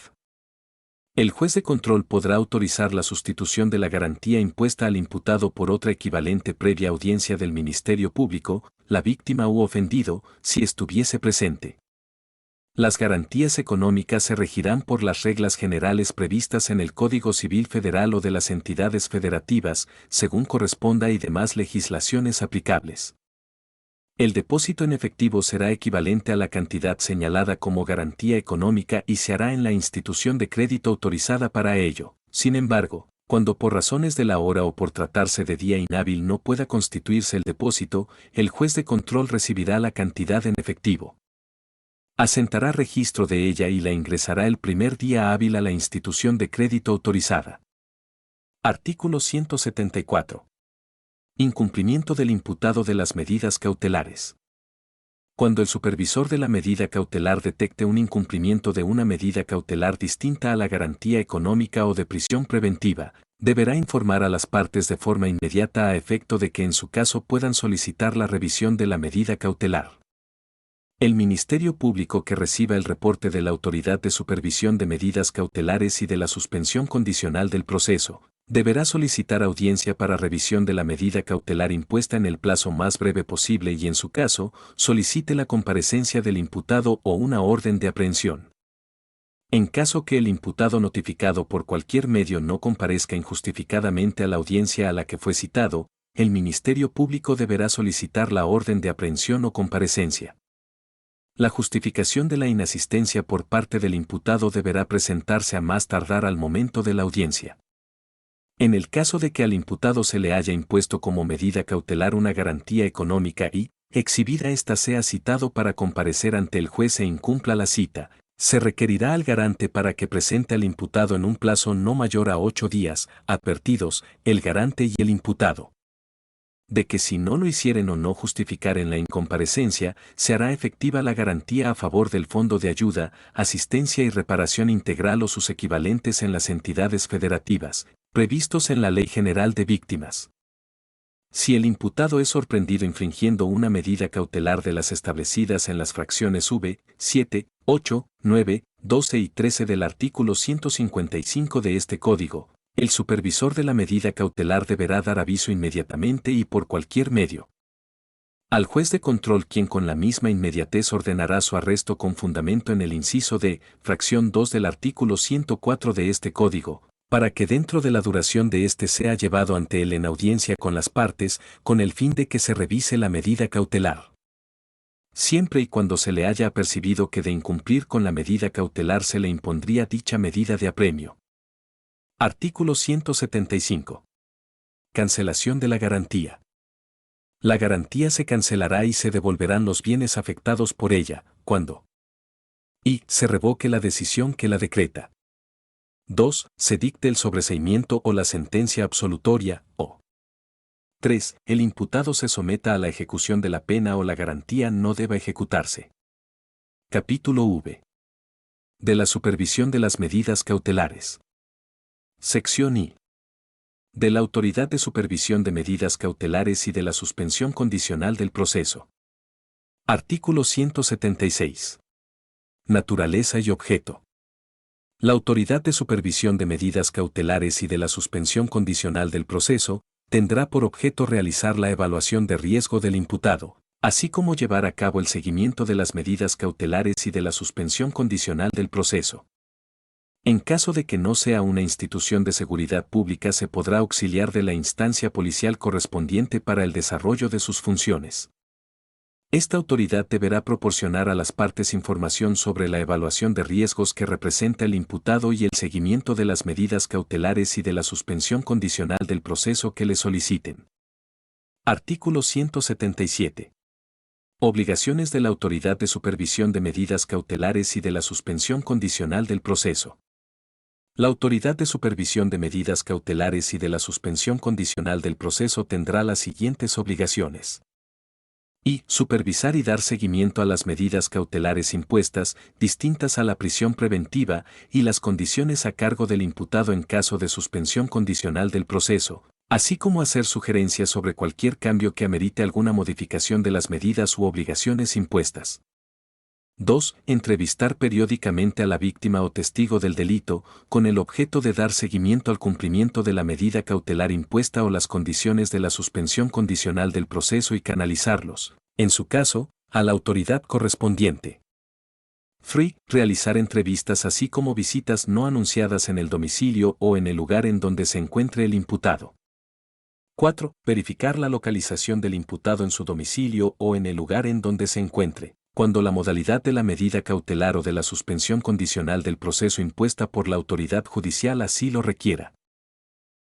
El juez de control podrá autorizar la sustitución de la garantía impuesta al imputado por otra equivalente previa audiencia del Ministerio Público, la víctima u ofendido, si estuviese presente. Las garantías económicas se regirán por las reglas generales previstas en el Código Civil Federal o de las entidades federativas, según corresponda y demás legislaciones aplicables. El depósito en efectivo será equivalente a la cantidad señalada como garantía económica y se hará en la institución de crédito autorizada para ello. Sin embargo, cuando por razones de la hora o por tratarse de día inhábil no pueda constituirse el depósito, el juez de control recibirá la cantidad en efectivo. Asentará registro de ella y la ingresará el primer día hábil a la institución de crédito autorizada. Artículo 174. Incumplimiento del imputado de las medidas cautelares. Cuando el supervisor de la medida cautelar detecte un incumplimiento de una medida cautelar distinta a la garantía económica o de prisión preventiva, deberá informar a las partes de forma inmediata a efecto de que en su caso puedan solicitar la revisión de la medida cautelar. El Ministerio Público que reciba el reporte de la Autoridad de Supervisión de Medidas Cautelares y de la suspensión condicional del proceso, Deberá solicitar audiencia para revisión de la medida cautelar impuesta en el plazo más breve posible y en su caso, solicite la comparecencia del imputado o una orden de aprehensión. En caso que el imputado notificado por cualquier medio no comparezca injustificadamente a la audiencia a la que fue citado, el Ministerio Público deberá solicitar la orden de aprehensión o comparecencia. La justificación de la inasistencia por parte del imputado deberá presentarse a más tardar al momento de la audiencia. En el caso de que al imputado se le haya impuesto como medida cautelar una garantía económica y, exhibida ésta sea citado para comparecer ante el juez e incumpla la cita, se requerirá al garante para que presente al imputado en un plazo no mayor a 8 días, advertidos, el garante y el imputado. De que si no lo hicieren o no justificar en la incomparecencia, se hará efectiva la garantía a favor del Fondo de Ayuda, Asistencia y Reparación Integral o sus equivalentes en las entidades federativas, previstos en la Ley General de Víctimas. Si el imputado es sorprendido infringiendo una medida cautelar de las establecidas en las fracciones V, 7, 8, 9, 12 y 13 del artículo 155 de este Código, el supervisor de la medida cautelar deberá dar aviso inmediatamente y por cualquier medio al juez de control, quien con la misma inmediatez ordenará su arresto con fundamento en el inciso D, fracción 2 del artículo 104 de este Código, para que dentro de la duración de éste sea llevado ante él en audiencia con las partes, con el fin de que se revise la medida cautelar. Siempre y cuando se le haya apercibido que de incumplir con la medida cautelar se le impondría dicha medida de apremio. Artículo 175. Cancelación de la garantía. La garantía se cancelará y se devolverán los bienes afectados por ella, cuando y se revoque la decisión que la decreta. 2. Se dicte el sobreseimiento o la sentencia absolutoria, o 3. El imputado se someta a la ejecución de la pena o la garantía no deba ejecutarse. Capítulo V. De la supervisión de las medidas cautelares. Sección I. De la Autoridad de Supervisión de Medidas Cautelares y de la suspensión condicional del proceso. Artículo 176. Naturaleza y objeto. La Autoridad de Supervisión de Medidas Cautelares y de la suspensión condicional del proceso tendrá por objeto realizar la evaluación de riesgo del imputado, así como llevar a cabo el seguimiento de las medidas cautelares y de la suspensión condicional del proceso. En caso de que no sea una institución de seguridad pública, se podrá auxiliar de la instancia policial correspondiente para el desarrollo de sus funciones. Esta autoridad deberá proporcionar a las partes información sobre la evaluación de riesgos que representa el imputado y el seguimiento de las medidas cautelares y de la suspensión condicional del proceso que le soliciten. Artículo 177. Obligaciones de la Autoridad de Supervisión de Medidas Cautelares y de la suspensión condicional del proceso. La Autoridad de Supervisión de Medidas Cautelares y de la suspensión condicional del proceso tendrá las siguientes obligaciones. Y supervisar y dar seguimiento a las medidas cautelares impuestas, distintas a la prisión preventiva, y las condiciones a cargo del imputado en caso de suspensión condicional del proceso, así como hacer sugerencias sobre cualquier cambio que amerite alguna modificación de las medidas u obligaciones impuestas. 2. Entrevistar periódicamente a la víctima o testigo del delito, con el objeto de dar seguimiento al cumplimiento de la medida cautelar impuesta o las condiciones de la suspensión condicional del proceso y canalizarlos, en su caso, a la autoridad correspondiente. 3. Realizar entrevistas así como visitas no anunciadas en el domicilio o en el lugar en donde se encuentre el imputado. 4. Verificar la localización del imputado en su domicilio o en el lugar en donde se encuentre, cuando la modalidad de la medida cautelar o de la suspensión condicional del proceso impuesta por la autoridad judicial así lo requiera.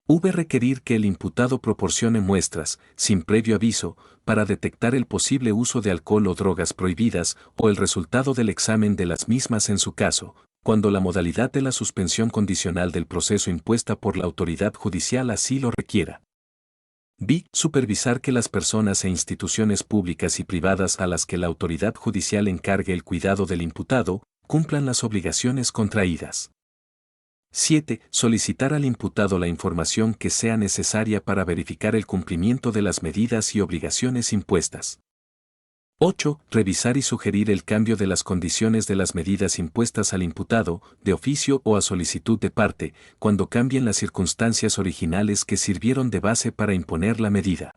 Requerir que el imputado proporcione muestras, sin previo aviso, para detectar el posible uso de alcohol o drogas prohibidas o el resultado del examen de las mismas en su caso, cuando la modalidad de la suspensión condicional del proceso impuesta por la autoridad judicial así lo requiera. B. Supervisar que las personas e instituciones públicas y privadas a las que la autoridad judicial encargue el cuidado del imputado, cumplan las obligaciones contraídas. 7. Solicitar al imputado la información que sea necesaria para verificar el cumplimiento de las medidas y obligaciones impuestas. 8. Revisar y sugerir el cambio de las condiciones de las medidas impuestas al imputado, de oficio o a solicitud de parte, cuando cambien las circunstancias originales que sirvieron de base para imponer la medida.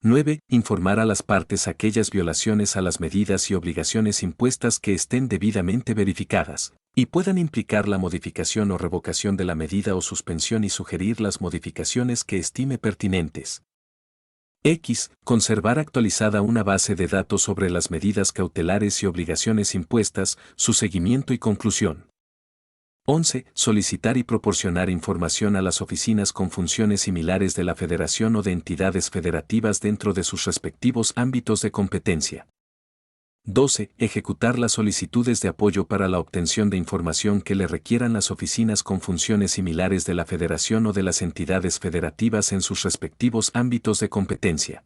9. Informar a las partes aquellas violaciones a las medidas y obligaciones impuestas que estén debidamente verificadas y puedan implicar la modificación o revocación de la medida o suspensión y sugerir las modificaciones que estime pertinentes. X. Conservar actualizada una base de datos sobre las medidas cautelares y obligaciones impuestas, su seguimiento y conclusión. 11. Solicitar y proporcionar información a las oficinas con funciones similares de la Federación o de entidades federativas dentro de sus respectivos ámbitos de competencia. 12. Ejecutar las solicitudes de apoyo para la obtención de información que le requieran las oficinas con funciones similares de la Federación o de las entidades federativas en sus respectivos ámbitos de competencia.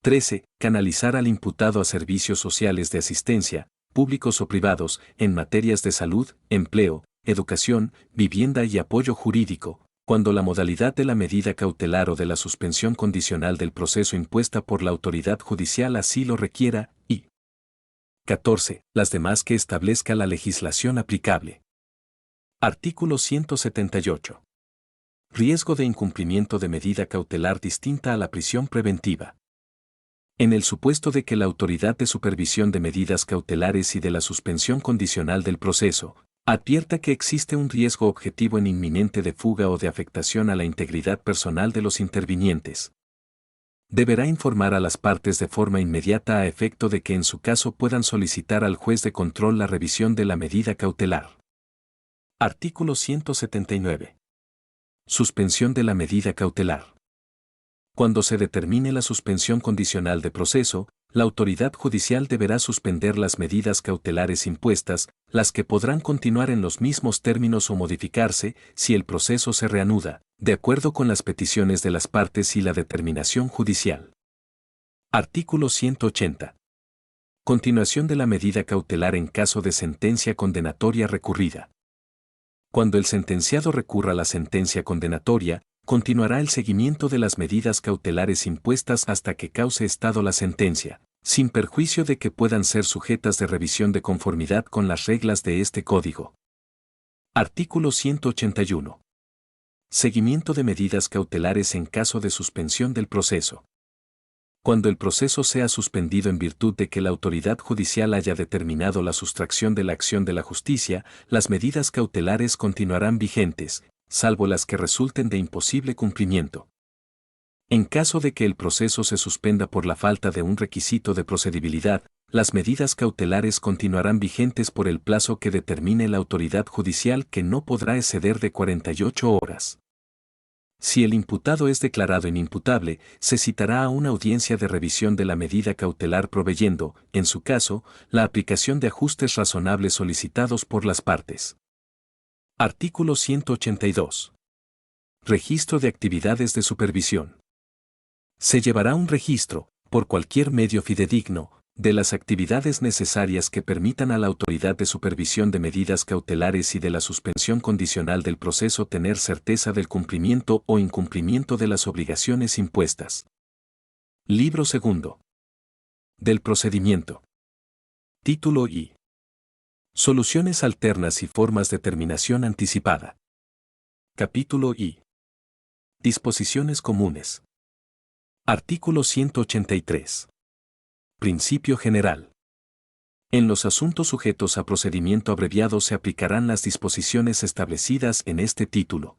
13. Canalizar al imputado a servicios sociales de asistencia, públicos o privados, en materias de salud, empleo, educación, vivienda y apoyo jurídico, cuando la modalidad de la medida cautelar o de la suspensión condicional del proceso impuesta por la autoridad judicial así lo requiera, y 14. Las demás que establezca la legislación aplicable. Artículo 178. Riesgo de incumplimiento de medida cautelar distinta a la prisión preventiva. En el supuesto de que la autoridad de supervisión de medidas cautelares y de la suspensión condicional del proceso advierta que existe un riesgo objetivo en inminente de fuga o de afectación a la integridad personal de los intervinientes, deberá informar a las partes de forma inmediata a efecto de que en su caso puedan solicitar al juez de control la revisión de la medida cautelar. Artículo 179. Suspensión de la medida cautelar. Cuando se determine la suspensión condicional de proceso, la autoridad judicial deberá suspender las medidas cautelares impuestas, las que podrán continuar en los mismos términos o modificarse si el proceso se reanuda, de acuerdo con las peticiones de las partes y la determinación judicial. Artículo 180. Continuación de la medida cautelar en caso de sentencia condenatoria recurrida. Cuando el sentenciado recurra a la sentencia condenatoria, continuará el seguimiento de las medidas cautelares impuestas hasta que cause estado la sentencia, sin perjuicio de que puedan ser sujetas de revisión de conformidad con las reglas de este Código. Artículo 181. Seguimiento de medidas cautelares en caso de suspensión del proceso. Cuando el proceso sea suspendido en virtud de que la autoridad judicial haya determinado la sustracción de la acción de la justicia, las medidas cautelares continuarán vigentes, salvo las que resulten de imposible cumplimiento. En caso de que el proceso se suspenda por la falta de un requisito de procedibilidad, las medidas cautelares continuarán vigentes por el plazo que determine la autoridad judicial, que no podrá exceder de 48 horas. Si el imputado es declarado inimputable, se citará a una audiencia de revisión de la medida cautelar proveyendo, en su caso, la aplicación de ajustes razonables solicitados por las partes. Artículo 182. Registro de actividades de supervisión. Se llevará un registro, por cualquier medio fidedigno, de las actividades necesarias que permitan a la autoridad de supervisión de medidas cautelares y de la suspensión condicional del proceso tener certeza del cumplimiento o incumplimiento de las obligaciones impuestas. Libro segundo. Del procedimiento. Título I. Soluciones alternas y formas de terminación anticipada. Capítulo I. Disposiciones comunes. Artículo 183. Principio general. En los asuntos sujetos a procedimiento abreviado se aplicarán las disposiciones establecidas en este título.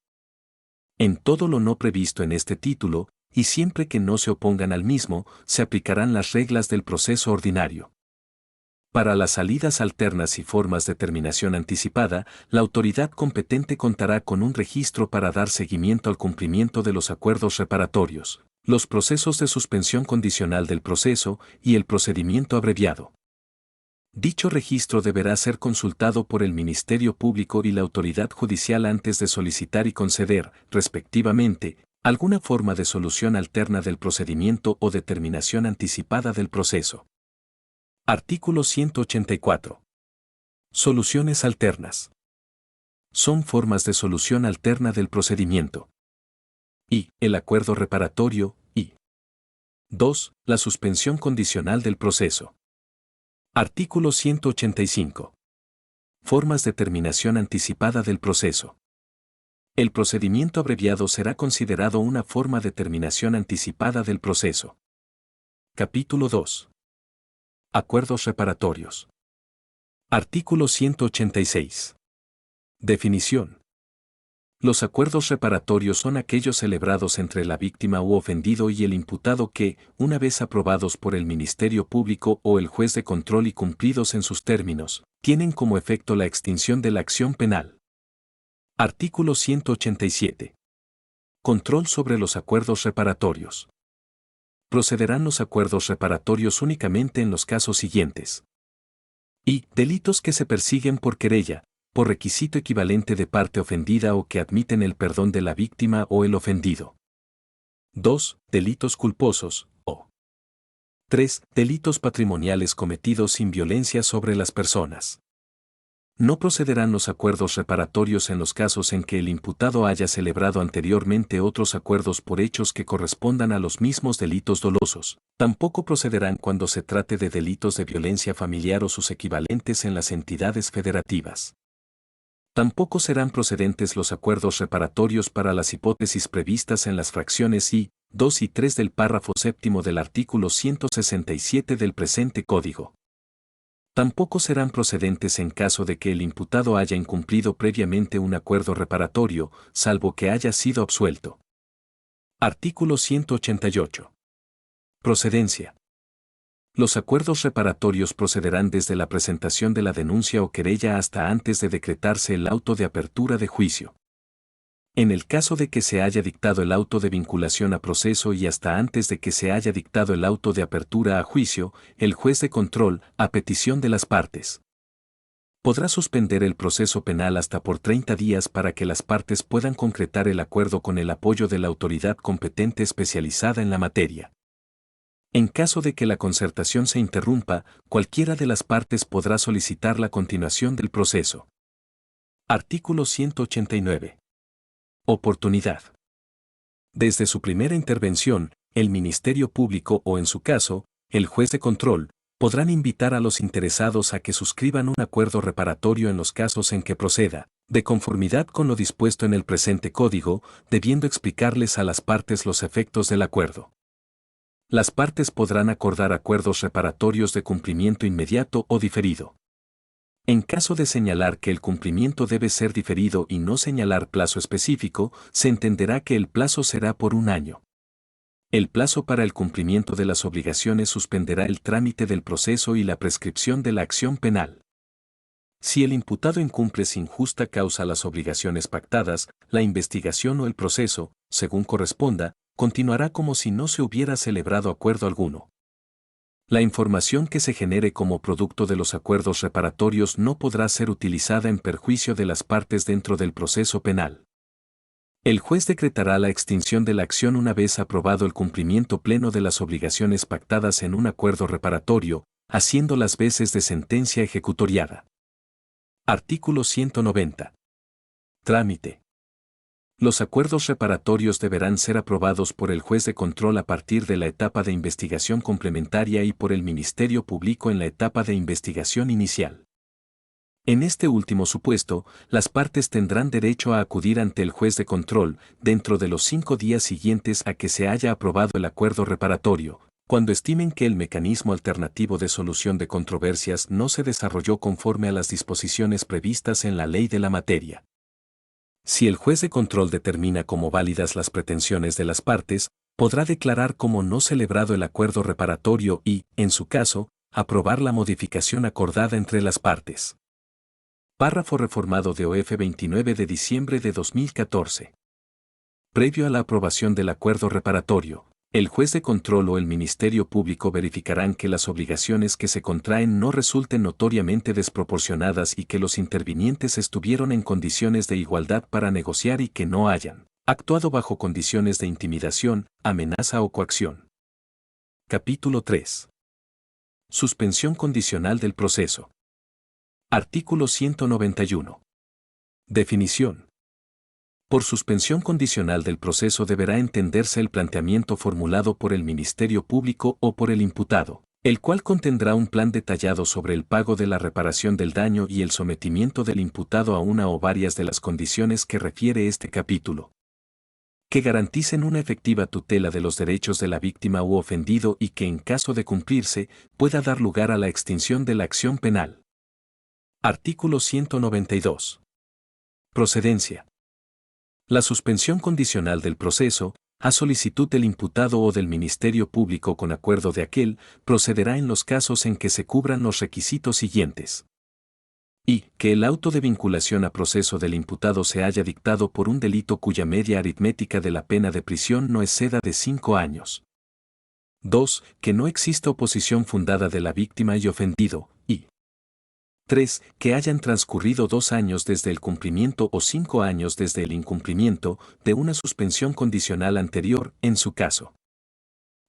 En todo lo no previsto en este título, y siempre que no se opongan al mismo, se aplicarán las reglas del proceso ordinario. Para las salidas alternas y formas de terminación anticipada, la autoridad competente contará con un registro para dar seguimiento al cumplimiento de los acuerdos reparatorios, los procesos de suspensión condicional del proceso y el procedimiento abreviado. Dicho registro deberá ser consultado por el Ministerio Público y la autoridad judicial antes de solicitar y conceder, respectivamente, alguna forma de solución alterna del procedimiento o determinación anticipada del proceso. Artículo 184. Soluciones alternas. Son formas de solución alterna del procedimiento. Y el acuerdo reparatorio, y 2. La suspensión condicional del proceso. Artículo 185. Formas de terminación anticipada del proceso. El procedimiento abreviado será considerado una forma de terminación anticipada del proceso. Capítulo 2. Acuerdos reparatorios. Artículo 186. Definición. Los acuerdos reparatorios son aquellos celebrados entre la víctima u ofendido y el imputado que, una vez aprobados por el Ministerio Público o el juez de control y cumplidos en sus términos, tienen como efecto la extinción de la acción penal. Artículo 187. Control sobre los acuerdos reparatorios. Procederán los acuerdos reparatorios únicamente en los casos siguientes. Y delitos que se persiguen por querella, por requisito equivalente de parte ofendida o que admiten el perdón de la víctima o el ofendido. 2. Delitos culposos, o 3. Delitos patrimoniales cometidos sin violencia sobre las personas. No procederán los acuerdos reparatorios en los casos en que el imputado haya celebrado anteriormente otros acuerdos por hechos que correspondan a los mismos delitos dolosos. Tampoco procederán cuando se trate de delitos de violencia familiar o sus equivalentes en las entidades federativas. Tampoco serán procedentes los acuerdos reparatorios para las hipótesis previstas en las fracciones I, 2 y 3 del párrafo séptimo del artículo 167 del presente Código. Tampoco serán procedentes en caso de que el imputado haya incumplido previamente un acuerdo reparatorio, salvo que haya sido absuelto. Artículo 188. Procedencia. Los acuerdos reparatorios procederán desde la presentación de la denuncia o querella hasta antes de decretarse el auto de apertura de juicio. En el caso de que se haya dictado el auto de vinculación a proceso y hasta antes de que se haya dictado el auto de apertura a juicio, el juez de control, a petición de las partes, podrá suspender el proceso penal hasta por 30 días para que las partes puedan concretar el acuerdo con el apoyo de la autoridad competente especializada en la materia. En caso de que la concertación se interrumpa, cualquiera de las partes podrá solicitar la continuación del proceso. Artículo 189. Oportunidad. Desde su primera intervención, el Ministerio Público o en su caso, el juez de control, podrán invitar a los interesados a que suscriban un acuerdo reparatorio en los casos en que proceda, de conformidad con lo dispuesto en el presente Código, debiendo explicarles a las partes los efectos del acuerdo. Las partes podrán acordar acuerdos reparatorios de cumplimiento inmediato o diferido. En caso de señalar que el cumplimiento debe ser diferido y no señalar plazo específico, se entenderá que el plazo será por 1 año. El plazo para el cumplimiento de las obligaciones suspenderá el trámite del proceso y la prescripción de la acción penal. Si el imputado incumple sin justa causa las obligaciones pactadas, la investigación o el proceso, según corresponda, continuará como si no se hubiera celebrado acuerdo alguno. La información que se genere como producto de los acuerdos reparatorios no podrá ser utilizada en perjuicio de las partes dentro del proceso penal. El juez decretará la extinción de la acción una vez aprobado el cumplimiento pleno de las obligaciones pactadas en un acuerdo reparatorio, haciendo las veces de sentencia ejecutoriada. Artículo 190. Trámite. Los acuerdos reparatorios deberán ser aprobados por el juez de control a partir de la etapa de investigación complementaria y por el Ministerio Público en la etapa de investigación inicial. En este último supuesto, las partes tendrán derecho a acudir ante el juez de control dentro de los 5 días siguientes a que se haya aprobado el acuerdo reparatorio, cuando estimen que el mecanismo alternativo de solución de controversias no se desarrolló conforme a las disposiciones previstas en la ley de la materia. Si el juez de control determina como válidas las pretensiones de las partes, podrá declarar como no celebrado el acuerdo reparatorio y, en su caso, aprobar la modificación acordada entre las partes. Párrafo reformado de OF 29 de diciembre de 2014. Previo a la aprobación del acuerdo reparatorio, el juez de control o el Ministerio Público verificarán que las obligaciones que se contraen no resulten notoriamente desproporcionadas y que los intervinientes estuvieron en condiciones de igualdad para negociar y que no hayan actuado bajo condiciones de intimidación, amenaza o coacción. Capítulo 3. Suspensión condicional del proceso. Artículo 191. Definición. Por suspensión condicional del proceso deberá entenderse el planteamiento formulado por el Ministerio Público o por el imputado, el cual contendrá un plan detallado sobre el pago de la reparación del daño y el sometimiento del imputado a una o varias de las condiciones que refiere este capítulo, que garanticen una efectiva tutela de los derechos de la víctima u ofendido y que en caso de cumplirse pueda dar lugar a la extinción de la acción penal. Artículo 192. Procedencia. La suspensión condicional del proceso, a solicitud del imputado o del Ministerio Público con acuerdo de aquel, procederá en los casos en que se cubran los requisitos siguientes. Y que el auto de vinculación a proceso del imputado se haya dictado por un delito cuya media aritmética de la pena de prisión no exceda de 5 años. 2. Que no exista oposición fundada de la víctima y ofendido, y 3. Que hayan transcurrido 2 años desde el cumplimiento o 5 años desde el incumplimiento de una suspensión condicional anterior, en su caso.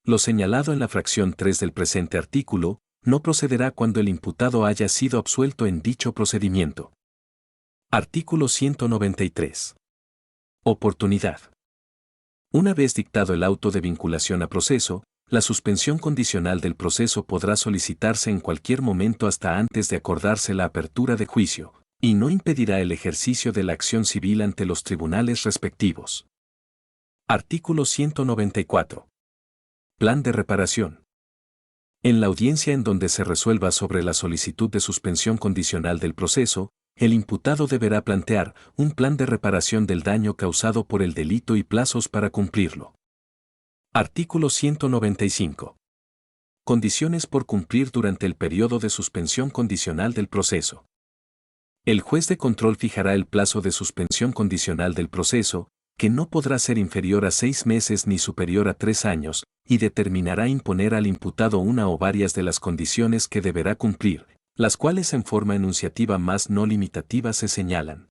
Lo señalado en la fracción 3 del presente artículo, no procederá cuando el imputado haya sido absuelto en dicho procedimiento. Artículo 193. Oportunidad. Una vez dictado el auto de vinculación a proceso, la suspensión condicional del proceso podrá solicitarse en cualquier momento hasta antes de acordarse la apertura de juicio, y no impedirá el ejercicio de la acción civil ante los tribunales respectivos. Artículo 194. Plan de reparación. En la audiencia en donde se resuelva sobre la solicitud de suspensión condicional del proceso, el imputado deberá plantear un plan de reparación del daño causado por el delito y plazos para cumplirlo. Artículo 195. Condiciones por cumplir durante el periodo de suspensión condicional del proceso. El juez de control fijará el plazo de suspensión condicional del proceso, que no podrá ser inferior a 6 meses ni superior a 3 años, y determinará imponer al imputado una o varias de las condiciones que deberá cumplir, las cuales en forma enunciativa más no limitativa se señalan.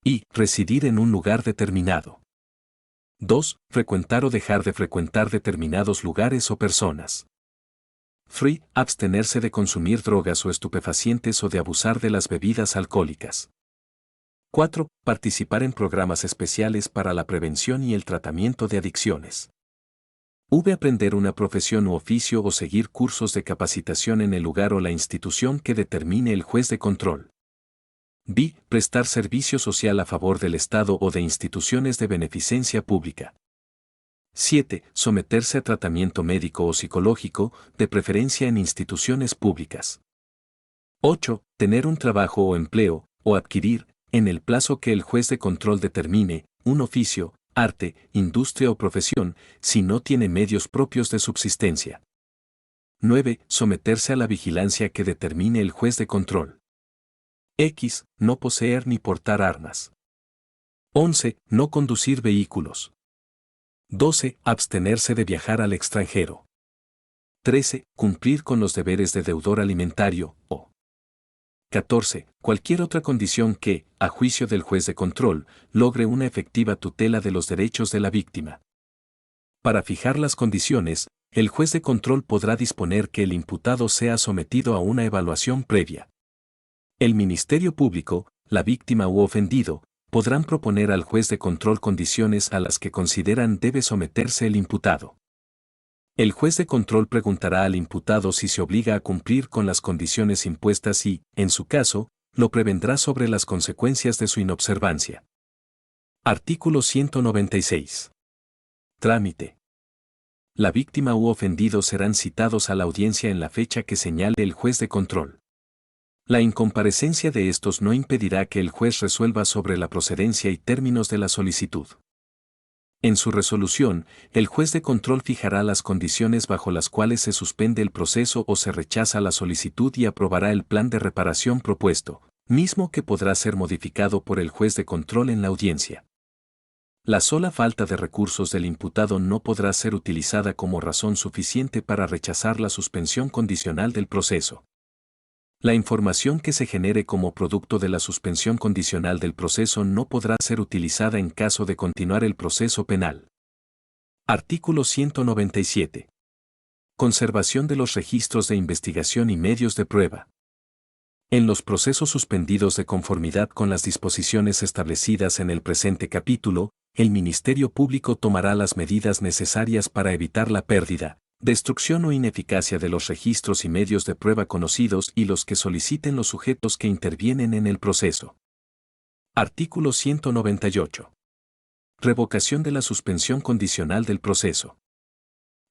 Y residir en un lugar determinado. 2. Frecuentar o dejar de frecuentar determinados lugares o personas. 3. Abstenerse de consumir drogas o estupefacientes o de abusar de las bebidas alcohólicas. 4. Participar en programas especiales para la prevención y el tratamiento de adicciones. Aprender una profesión u oficio o seguir cursos de capacitación en el lugar o la institución que determine el juez de control. Prestar servicio social a favor del Estado o de instituciones de beneficencia pública. 7. Someterse a tratamiento médico o psicológico, de preferencia en instituciones públicas. 8. Tener un trabajo o empleo, o adquirir, en el plazo que el juez de control determine, un oficio, arte, industria o profesión, si no tiene medios propios de subsistencia. 9. Someterse a la vigilancia que determine el juez de control. No poseer ni portar armas. 11. No conducir vehículos. 12. Abstenerse de viajar al extranjero. 13. Cumplir con los deberes de deudor alimentario, o 14. Cualquier otra condición que, a juicio del juez de control, logre una efectiva tutela de los derechos de la víctima. Para fijar las condiciones, el juez de control podrá disponer que el imputado sea sometido a una evaluación previa. El Ministerio Público, la víctima u ofendido, podrán proponer al juez de control condiciones a las que consideran debe someterse el imputado. El juez de control preguntará al imputado si se obliga a cumplir con las condiciones impuestas y, en su caso, lo prevendrá sobre las consecuencias de su inobservancia. Artículo 196. Trámite. La víctima u ofendido serán citados a la audiencia en la fecha que señale el juez de control. La incomparecencia de estos no impedirá que el juez resuelva sobre la procedencia y términos de la solicitud. En su resolución, el juez de control fijará las condiciones bajo las cuales se suspende el proceso o se rechaza la solicitud y aprobará el plan de reparación propuesto, mismo que podrá ser modificado por el juez de control en la audiencia. La sola falta de recursos del imputado no podrá ser utilizada como razón suficiente para rechazar la suspensión condicional del proceso. La información que se genere como producto de la suspensión condicional del proceso no podrá ser utilizada en caso de continuar el proceso penal. Artículo 197. Conservación de los registros de investigación y medios de prueba. En los procesos suspendidos de conformidad con las disposiciones establecidas en el presente capítulo, el Ministerio Público tomará las medidas necesarias para evitar la pérdida, destrucción o ineficacia de los registros y medios de prueba conocidos y los que soliciten los sujetos que intervienen en el proceso. Artículo 198. Revocación de la suspensión condicional del proceso.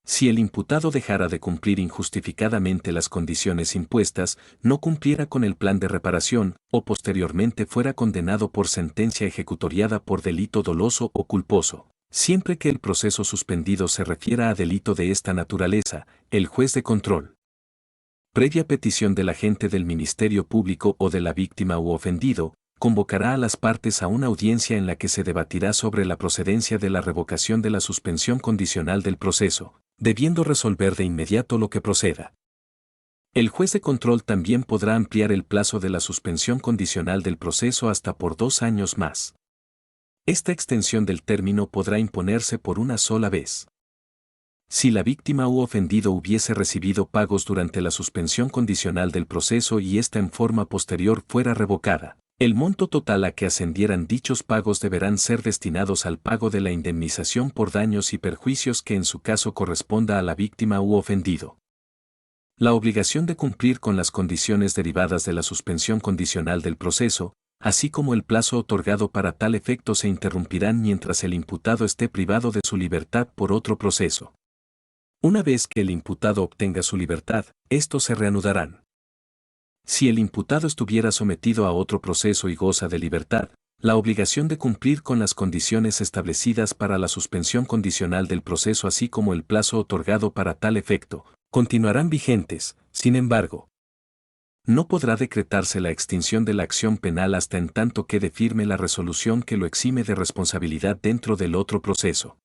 Si el imputado dejara de cumplir injustificadamente las condiciones impuestas, no cumpliera con el plan de reparación, o posteriormente fuera condenado por sentencia ejecutoriada por delito doloso o culposo, siempre que el proceso suspendido se refiera a delito de esta naturaleza, el juez de control, previa petición del agente del Ministerio Público o de la víctima u ofendido, convocará a las partes a una audiencia en la que se debatirá sobre la procedencia de la revocación de la suspensión condicional del proceso, debiendo resolver de inmediato lo que proceda. El juez de control también podrá ampliar el plazo de la suspensión condicional del proceso hasta por 2 años más. Esta extensión del término podrá imponerse por una sola vez. Si la víctima u ofendido hubiese recibido pagos durante la suspensión condicional del proceso y ésta en forma posterior fuera revocada, el monto total a que ascendieran dichos pagos deberán ser destinados al pago de la indemnización por daños y perjuicios que en su caso corresponda a la víctima u ofendido. La obligación de cumplir con las condiciones derivadas de la suspensión condicional del proceso, así como el plazo otorgado para tal efecto, se interrumpirán mientras el imputado esté privado de su libertad por otro proceso. Una vez que el imputado obtenga su libertad, estos se reanudarán. Si el imputado estuviera sometido a otro proceso y goza de libertad, la obligación de cumplir con las condiciones establecidas para la suspensión condicional del proceso así como el plazo otorgado para tal efecto, continuarán vigentes. Sin embargo, no podrá decretarse la extinción de la acción penal hasta en tanto quede firme la resolución que lo exime de responsabilidad dentro del otro proceso.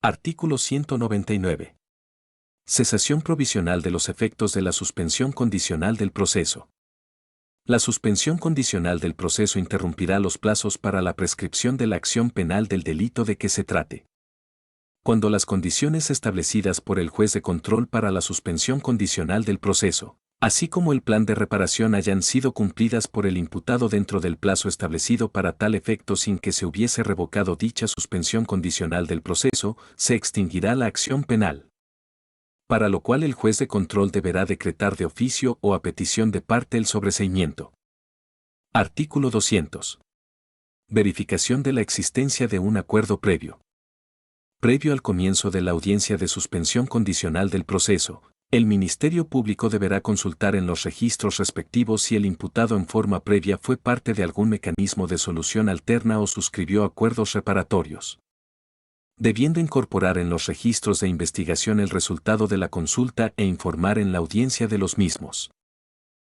Artículo 199. Cesación provisional de los efectos de la suspensión condicional del proceso. La suspensión condicional del proceso interrumpirá los plazos para la prescripción de la acción penal del delito de que se trate. Cuando las condiciones establecidas por el juez de control para la suspensión condicional del proceso, así como el plan de reparación hayan sido cumplidas por el imputado dentro del plazo establecido para tal efecto sin que se hubiese revocado dicha suspensión condicional del proceso, se extinguirá la acción penal, para lo cual el juez de control deberá decretar de oficio o a petición de parte el sobreseimiento. Artículo 200. Verificación de la existencia de un acuerdo previo. Previo al comienzo de la audiencia de suspensión condicional del proceso, el Ministerio Público deberá consultar en los registros respectivos si el imputado en forma previa fue parte de algún mecanismo de solución alterna o suscribió acuerdos reparatorios, debiendo incorporar en los registros de investigación el resultado de la consulta e informar en la audiencia de los mismos.